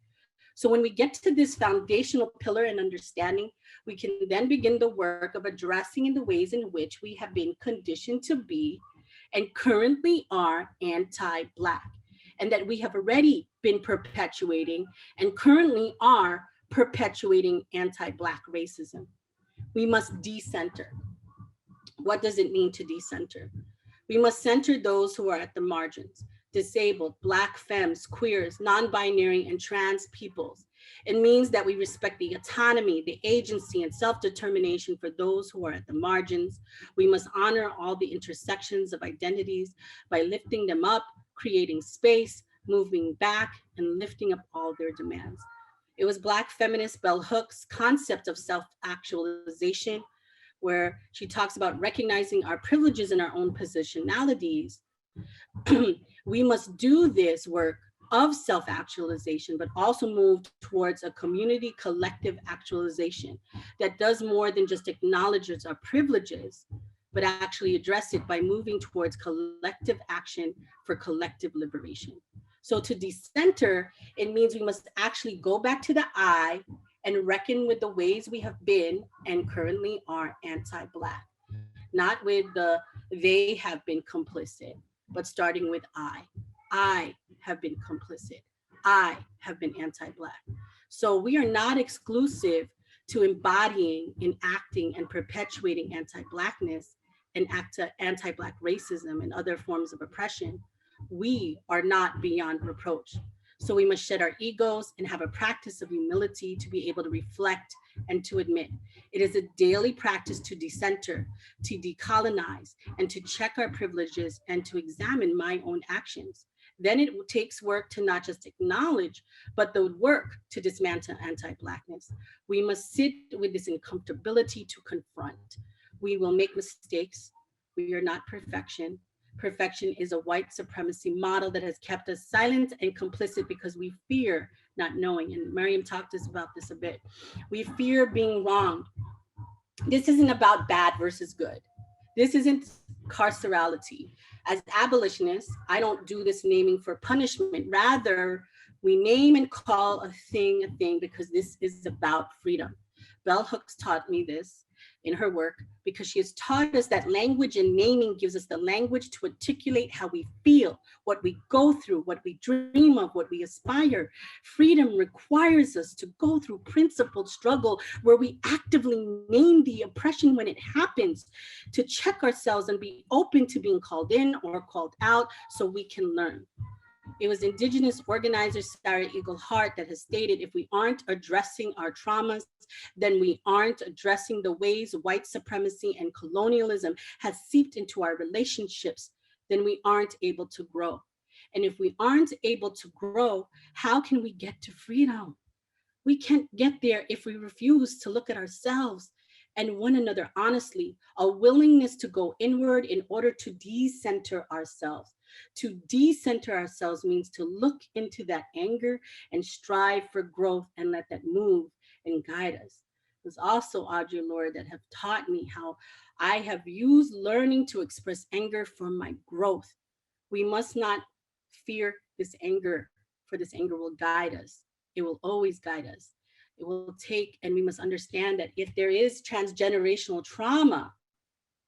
So when we get to this foundational pillar and understanding, we can then begin the work of addressing in the ways in which we have been conditioned to be and currently are anti-Black, and that we have already been perpetuating and currently are perpetuating anti-Black racism. We must decenter. What does it mean to decenter? We must center those who are at the margins, disabled, Black femmes, queers, non-binary, and trans peoples. It means that we respect the autonomy, the agency, and self-determination for those who are at the margins. We must honor all the intersections of identities by lifting them up, creating space, moving back, and lifting up all their demands. It was Black feminist Bell Hooks' concept of self-actualization, where she talks about recognizing our privileges and our own positionalities. We must do this work of self-actualization, but also move towards a community collective actualization that does more than just acknowledge our privileges, but actually address it by moving towards collective action for collective liberation. So to decenter, it means we must actually go back to the I and reckon with the ways we have been and currently are anti-Black, not with the they have been complicit, but starting with I have been complicit. I have been anti-Black. So we are not exclusive to embodying, enacting, and perpetuating anti-Blackness and anti-Black racism and other forms of oppression. We are not beyond reproach. So we must shed our egos and have a practice of humility to be able to reflect and to admit. It is a daily practice to decenter, to decolonize, and to check our privileges and to examine my own actions. Then it takes work to not just acknowledge, but the work to dismantle anti-Blackness. We must sit with this uncomfortability to confront. We will make mistakes. We are not perfection. Perfection is a white supremacy model that has kept us silent and complicit because we fear not knowing. And Maryam talked to us about this a bit. We fear being wronged. This isn't about bad versus good. This isn't carcerality. As abolitionists, I don't do this naming for punishment. Rather, we name and call a thing because this is about freedom. Bell Hooks taught me this in her work because she has taught us that language and naming gives us the language to articulate how we feel, what we go through, what we dream of, what we aspire. Freedom requires us to go through principled struggle where we actively name the oppression when it happens, to check ourselves and be open to being called in or called out so we can learn. It was Indigenous organizer Sarah Eagle Hart that has stated, if we aren't addressing our traumas, then we aren't addressing the ways white supremacy and colonialism has seeped into our relationships, then we aren't able to grow. And if we aren't able to grow, how can we get to freedom? We can't get there if we refuse to look at ourselves and one another honestly, a willingness to go inward in order to decenter ourselves. To decenter ourselves means to look into that anger and strive for growth and let that move and guide us. There's also Audre Lorde that have taught me how I have used learning to express anger for my growth. We must not fear this anger, for this anger will guide us. It will always guide us. It will take, and we must understand that if there is transgenerational trauma,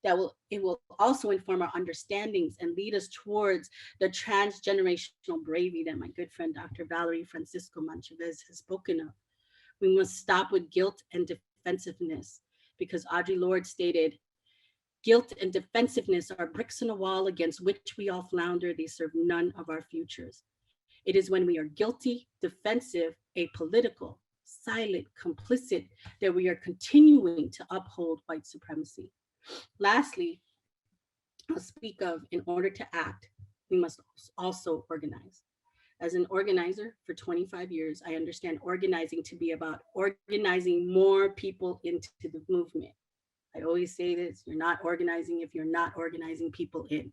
it will also inform our understandings and lead us towards the transgenerational bravery that my good friend Dr. Valerie Francisco Manchavez has spoken of. We must stop with guilt and defensiveness, because Audre Lorde stated, guilt and defensiveness are bricks in a wall against which we all flounder. They serve none of our futures. It is when we are guilty, defensive, apolitical, silent, complicit, that we are continuing to uphold white supremacy. Lastly, I'll speak of, in order to act, we must also organize. As an organizer for 25 years, I understand organizing to be about organizing more people into the movement. I always say this, you're not organizing if you're not organizing people in.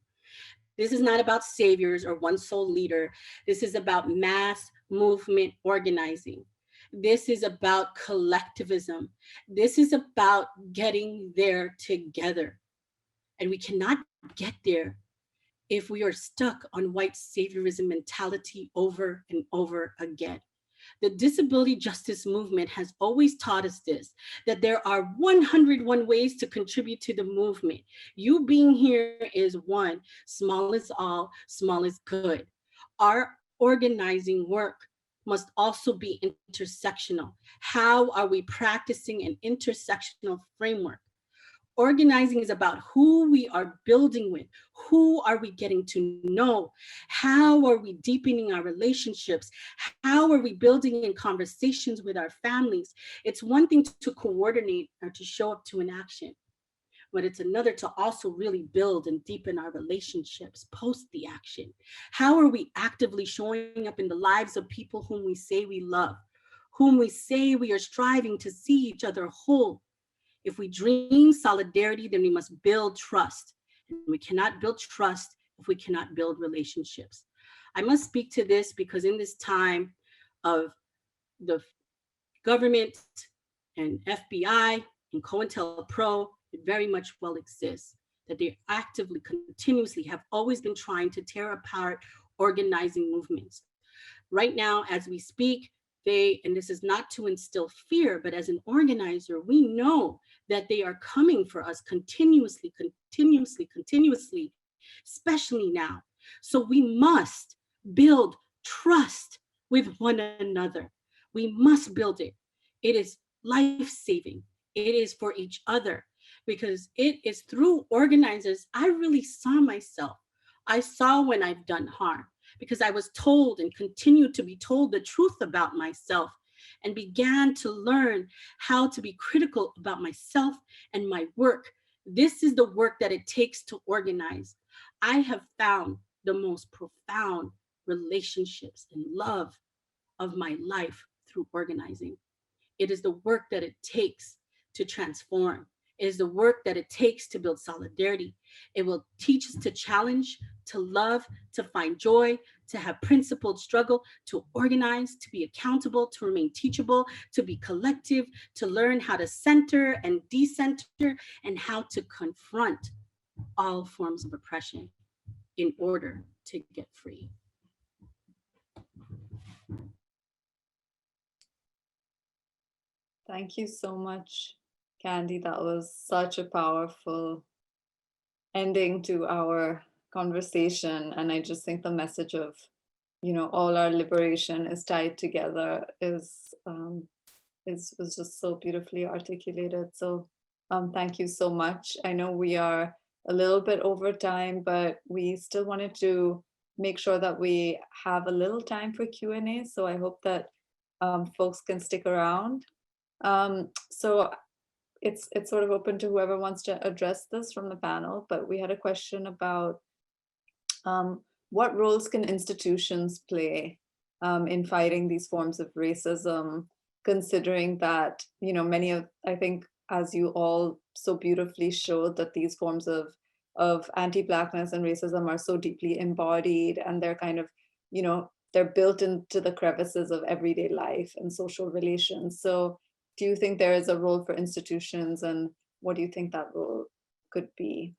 This is not about saviors or one sole leader. This is about mass movement organizing. This is about collectivism. This is about getting there together. And we cannot get there if we are stuck on white saviorism mentality over and over again. The disability justice movement has always taught us this, that there are 101 ways to contribute to the movement. You being here is one, small is all, small is good. Our organizing work must also be intersectional. How are we practicing an intersectional framework? Organizing is about who we are building with, who are we getting to know, how are we deepening our relationships, how are we building in conversations with our families. It's one thing to coordinate or to show up to an action, but it's another to also really build and deepen our relationships post the action. How are we actively showing up in the lives of people whom we say we love, whom we say we are striving to see each other whole? If we dream solidarity, then we must build trust. And we cannot build trust if we cannot build relationships. I must speak to this because in this time of the government and FBI and COINTELPRO, it very much well exists, that they actively, continuously have always been trying to tear apart organizing movements. Right now, as we speak, and this is not to instill fear, but as an organizer, we know that they are coming for us continuously, especially now. So we must build trust with one another. We must build it. It is life-saving. It is for each other, because it is through organizers I really saw myself. I saw when I've done harm, because I was told and continue to be told the truth about myself, and began to learn how to be critical about myself and my work. This is the work that it takes to organize. I have found the most profound relationships and love of my life through organizing. It is the work that it takes to transform. It is the work that it takes to build solidarity. It will teach us to challenge, to love, to find joy, to have principled struggle, to organize, to be accountable, to remain teachable, to be collective, to learn how to center and decenter, and how to confront all forms of oppression in order to get free. Thank you so much, Kandi. That was such a powerful ending to our conversation. And I just think the message of, all our liberation is tied together was just so beautifully articulated. So thank you so much. I know we are a little bit over time, but we still wanted to make sure that we have a little time for Q&A. So I hope that folks can stick around. So it's sort of open to whoever wants to address this from the panel, but we had a question about what roles can institutions play in fighting these forms of racism, considering that, you know, many of, I think, as you all so beautifully showed, that these forms of anti-Blackness and racism are so deeply embodied, and they're kind of, you know, they're built into the crevices of everyday life and social relations. So do you think there is a role for institutions, and what do you think that role could be?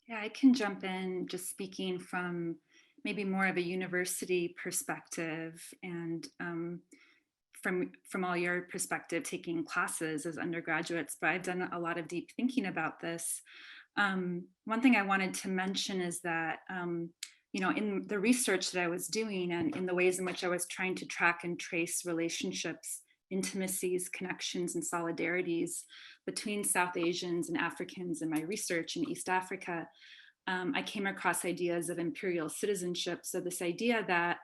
Yeah, I can jump in, just speaking from maybe more of a university perspective, and from all your perspective taking classes as undergraduates, but I've done a lot of deep thinking about this. One thing I wanted to mention is that, you know, in the research that I was doing and in the ways in which I was trying to track and trace relationships, intimacies, connections, and solidarities between South Asians and Africans in my research in East Africa, I came across ideas of imperial citizenship. So this idea that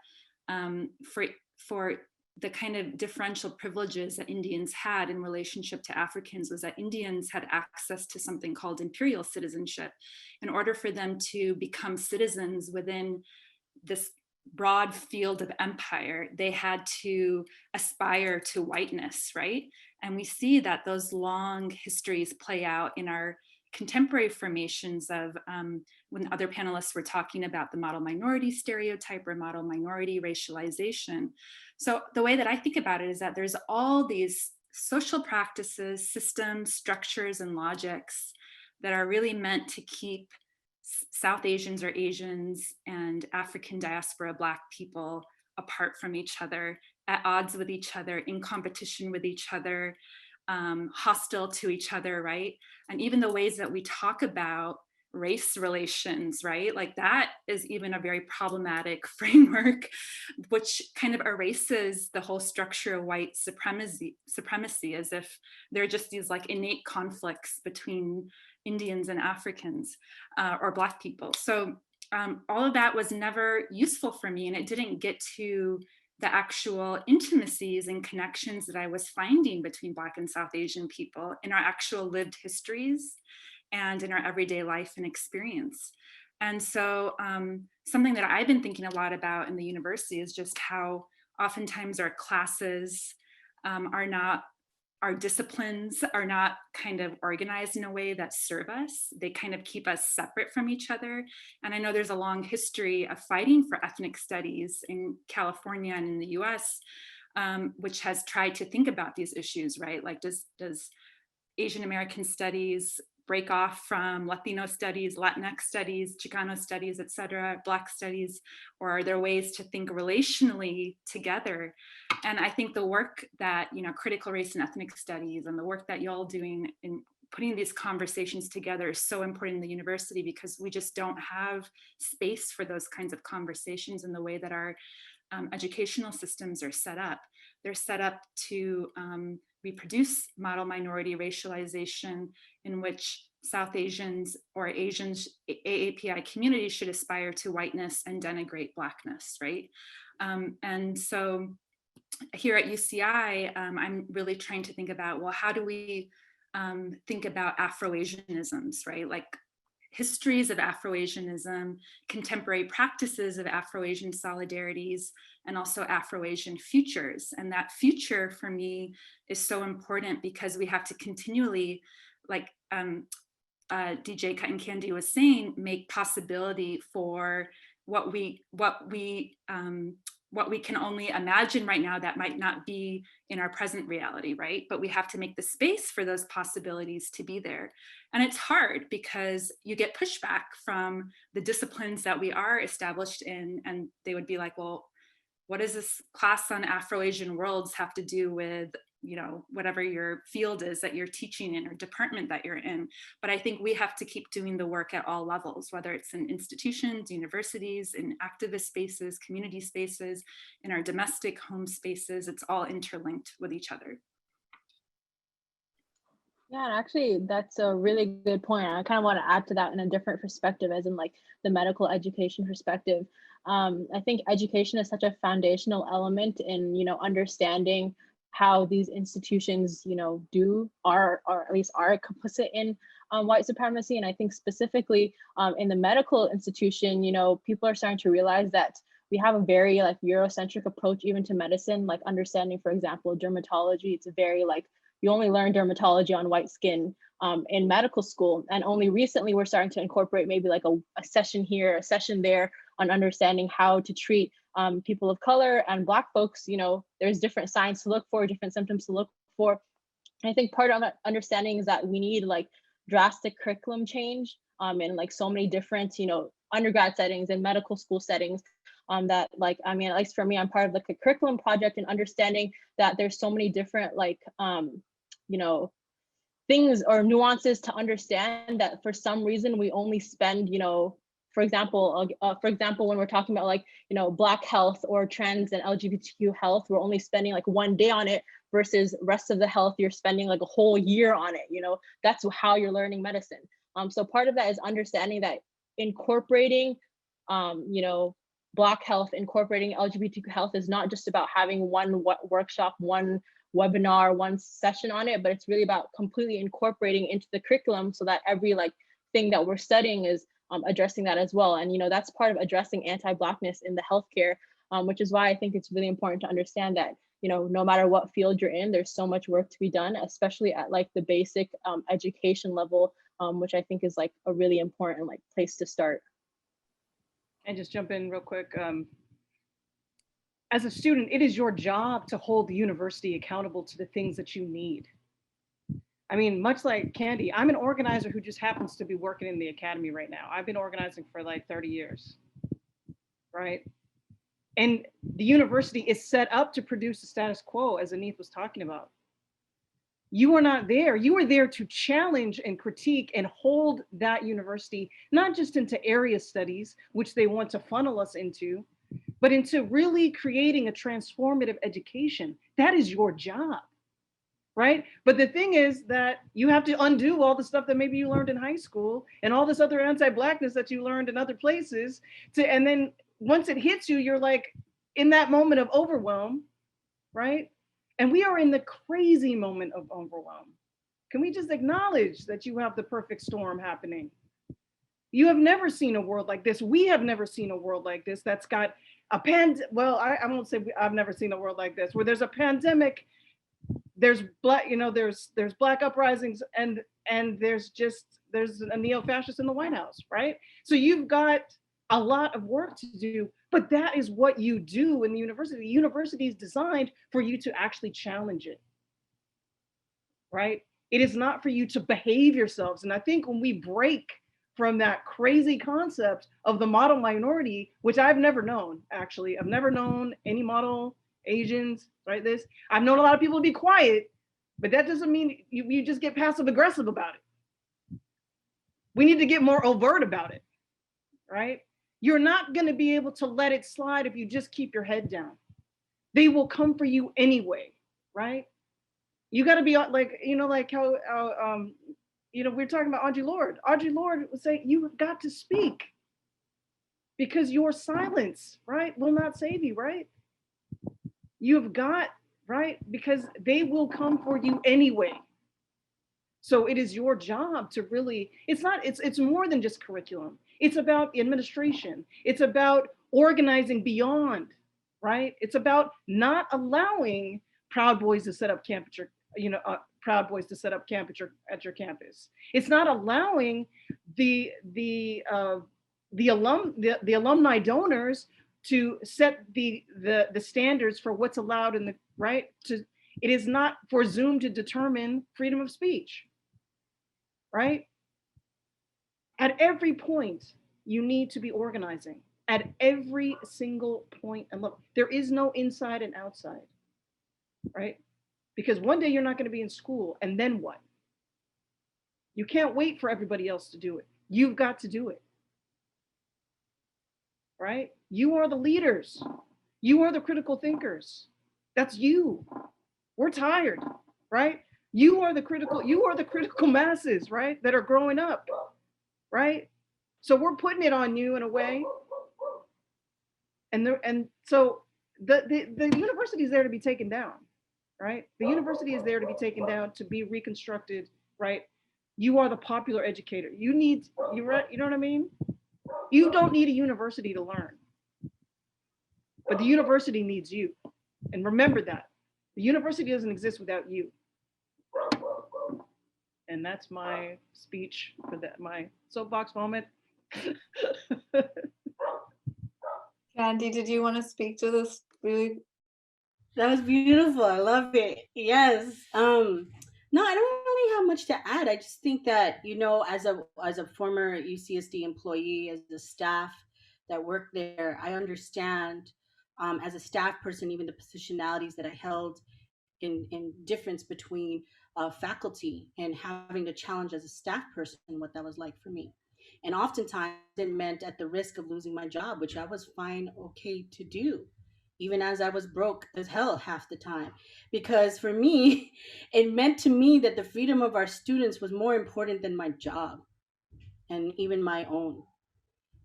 for the kind of differential privileges that Indians had in relationship to Africans was that Indians had access to something called imperial citizenship. In order for them to become citizens within this broad field of empire, they had to aspire to whiteness, right? And we see that those long histories play out in our contemporary formations of when other panelists were talking about the model minority stereotype or model minority racialization. So the way that I think about it is that there's all these social practices, systems, structures, and logics that are really meant to keep South Asians or Asians and African diaspora Black people apart from each other, at odds with each other, in competition with each other, hostile to each other, right? And even the ways that we talk about race relations, right? Like that is even a very problematic framework, which kind of erases the whole structure of white supremacy as if they're just these like innate conflicts between Indians and Africans or Black people. So all of that was never useful for me, and it didn't get to the actual intimacies and connections that I was finding between Black and South Asian people in our actual lived histories and in our everyday life and experience. And so something that I've been thinking a lot about in the university is just how oftentimes our classes our disciplines are not kind of organized in a way that serve us. They kind of keep us separate from each other. And I know there's a long history of fighting for ethnic studies in California and in the US, which has tried to think about these issues, right? Like does Asian American studies break off from Latino studies, Latinx studies, Chicano studies, et cetera, Black studies, or are there ways to think relationally together? And I think the work that, you know, critical race and ethnic studies and the work that y'all doing in putting these conversations together is so important in the university, because we just don't have space for those kinds of conversations in the way that our educational systems are set up. They're set up to reproduce model minority racialization in which South Asians or Asians, AAPI communities should aspire to whiteness and denigrate Blackness, right? And so here at UCI, I'm really trying to think about, well, how do we think about Afro-Asianisms, right? Like histories of Afro-Asianism, contemporary practices of Afro-Asian solidarities, and also Afro-Asian futures. And that future for me is so important because we have to continually, like DJ Kuttin Kandi was saying, make possibility for what we can only imagine right now that might not be in our present reality, right? But we have to make the space for those possibilities to be there. And it's hard because you get pushback from the disciplines that we are established in, and they would be like, well, what does this class on Afro-Asian worlds have to do with, you know, whatever your field is that you're teaching in or department that you're in? But I think we have to keep doing the work at all levels, whether it's in institutions, universities, in activist spaces, community spaces, in our domestic home spaces. It's all interlinked with each other. Yeah, and actually, that's a really good point. I kind of want to add to that in a different perspective, as in like the medical education perspective. I think education is such a foundational element in, understanding how these institutions, are, or at least are complicit in white supremacy. And I think specifically in the medical institution, people are starting to realize that we have a very like Eurocentric approach even to medicine, like understanding, for example, dermatology. It's a very like, you only learn dermatology on white skin in medical school. And only recently we're starting to incorporate maybe like a session here, a session there on understanding how to treat people of color and Black folks. There's different signs to look for, different symptoms to look for. And I think part of that understanding is that we need like drastic curriculum change in like so many different, undergrad settings and medical school settings. That like, I mean, at least for me, I'm part of like a curriculum project and understanding that there's so many different like, things or nuances to understand that for some reason we only spend, for example, when we're talking about like, Black health or trans and LGBTQ health, we're only spending like 1 day on it versus rest of the health, you're spending like a whole year on it. That's how you're learning medicine. So part of that is understanding that incorporating, Black health, incorporating LGBTQ health is not just about having one workshop, one webinar, one session on it, but it's really about completely incorporating into the curriculum so that every like thing that we're studying is addressing that as well. And that's part of addressing anti-Blackness in the healthcare, which is why I think it's really important to understand that no matter what field you're in, there's so much work to be done, especially at like the basic education level, which I think is like a really important like place to start. And just jump in real quick. As a student, it is your job to hold the university accountable to the things that you need. I mean, much like Kandi, I'm an organizer who just happens to be working in the academy right now. I've been organizing for like 30 years, right? And the university is set up to produce the status quo, as Anneeth was talking about. You are not there. You are there to challenge and critique and hold that university, not just into area studies, which they want to funnel us into, but into really creating a transformative education. That is your job, right? But the thing is that you have to undo all the stuff that maybe you learned in high school and all this other anti-Blackness that you learned in other places. And then once it hits you, you're like in that moment of overwhelm, right? And we are in the crazy moment of overwhelm. Can we just acknowledge that you have the perfect storm happening? You have never seen a world like this. We have never seen a world like this that's got a I won't say I've never seen a world like this, where there's a pandemic, there's Black, there's Black uprisings, and there's a neo-fascist in the White House, right? So you've got a lot of work to do, but that is what you do in the university. The university is designed for you to actually challenge it, right? It is not for you to behave yourselves. And I think when we break from that crazy concept of the model minority, which I've never known, actually. I've never known any model Asians, right? I've known a lot of people to be quiet, but that doesn't mean you just get passive aggressive about it. We need to get more overt about it, right? You're not gonna be able to let it slide if you just keep your head down. They will come for you anyway, right? You gotta be like, like how, we're talking about Audre Lorde. Audre Lorde would say, you have got to speak because your silence, right, will not save you, right? You've got, right, because they will come for you anyway. So it is your job to really, it's more than just curriculum. It's about administration. It's about organizing beyond, right? It's about not allowing Proud Boys to set up camp at your, Proud Boys to set up camp at your campus. It's not allowing the alumni donors to set the standards for what's allowed in the right. It is not for Zoom to determine freedom of speech, right? At every point, you need to be organizing. At every single point, and look, there is no inside and outside, right? Because one day you're not going to be in school, and then what? You can't wait for everybody else to do it. You've got to do it, right? You are the leaders. You are the critical thinkers. That's you. We're tired, right? You are the critical masses, right? That are growing up, right? So we're putting it on you in a way. And so the university is there to be taken down, right? The university is there to be taken down, to be reconstructed, right? You are the popular educator. You know what I mean? You don't need a university to learn, but the university needs you. And remember that. The university doesn't exist without you. And that's my speech for that, my soapbox moment. Kandi, did you want to speak to this really? That was beautiful. I love it. Yes. No, I don't really have much to add. I just think that, you know, as a former UCSD employee, as a staff that worked there, I understand as a staff person, even the positionalities that I held in difference between faculty and having to challenge as a staff person what that was like for me. And oftentimes it meant at the risk of losing my job, which I was fine, okay to do, even as I was broke as hell half the time. Because for me, it meant to me that the freedom of our students was more important than my job and even my own.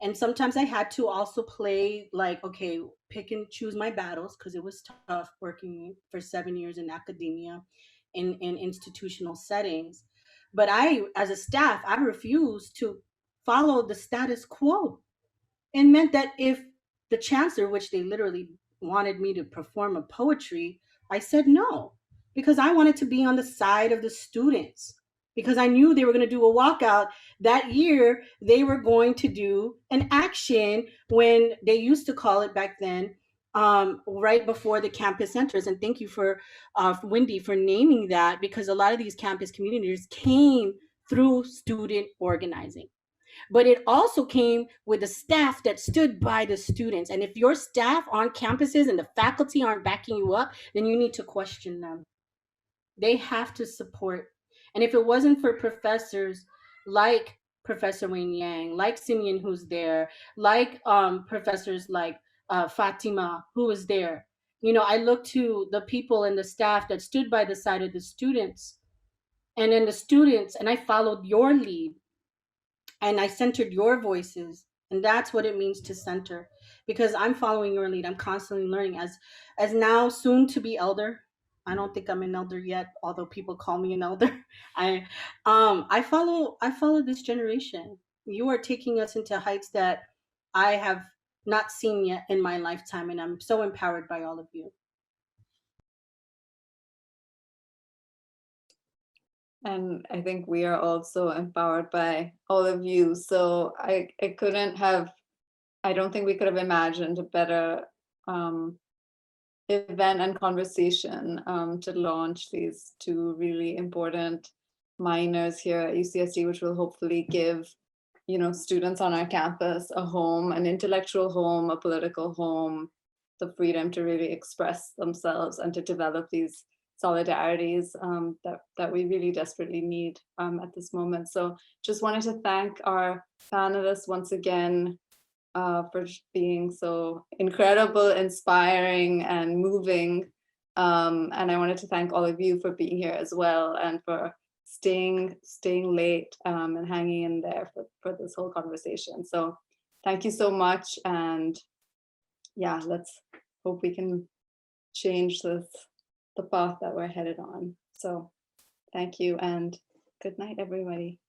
And sometimes I had to also play like, okay, pick and choose my battles, because it was tough working for 7 years in academia in institutional settings. But I, as a staff, I refused to follow the status quo. It meant that if the chancellor, which they literally wanted me to perform a poetry, I said no, because I wanted to be on the side of the students, because I knew they were going to do a walkout that year. They were going to do an action, when they used to call it back then, right before the campus centers. And thank you for Wendy for naming that, because a lot of these campus communities came through student organizing. But it also came with a staff that stood by the students. And if your staff on campuses and the faculty aren't backing you up, then you need to question them. They have to support. And if it wasn't for professors like Professor Wayne Yang, like Simeon, who's there, like professors like Fatima, who is there, you know, I look to the people and the staff that stood by the side of the students. And then the students, and I followed your lead, and I centered your voices. And that's what it means to center, because I'm following your lead. I'm constantly learning as now soon to be elder. I don't think I'm an elder yet, although people call me an elder. I follow this generation. You are taking us into heights that I have not seen yet in my lifetime, and I'm so empowered by all of you. And I think we are also empowered by all of you. So I don't think we could have imagined a better event and conversation to launch these two really important minors here at UCSD, which will hopefully give, you know, students on our campus a home, an intellectual home, a political home, the freedom to really express themselves and to develop these solidarities that we really desperately need at this moment. So just wanted to thank our panelists once again for being so incredible, inspiring, and moving. And I wanted to thank all of you for being here as well, and for staying late and hanging in there for this whole conversation. So thank you so much. And yeah, let's hope we can change the path that we're headed on. So thank you, and good night, everybody.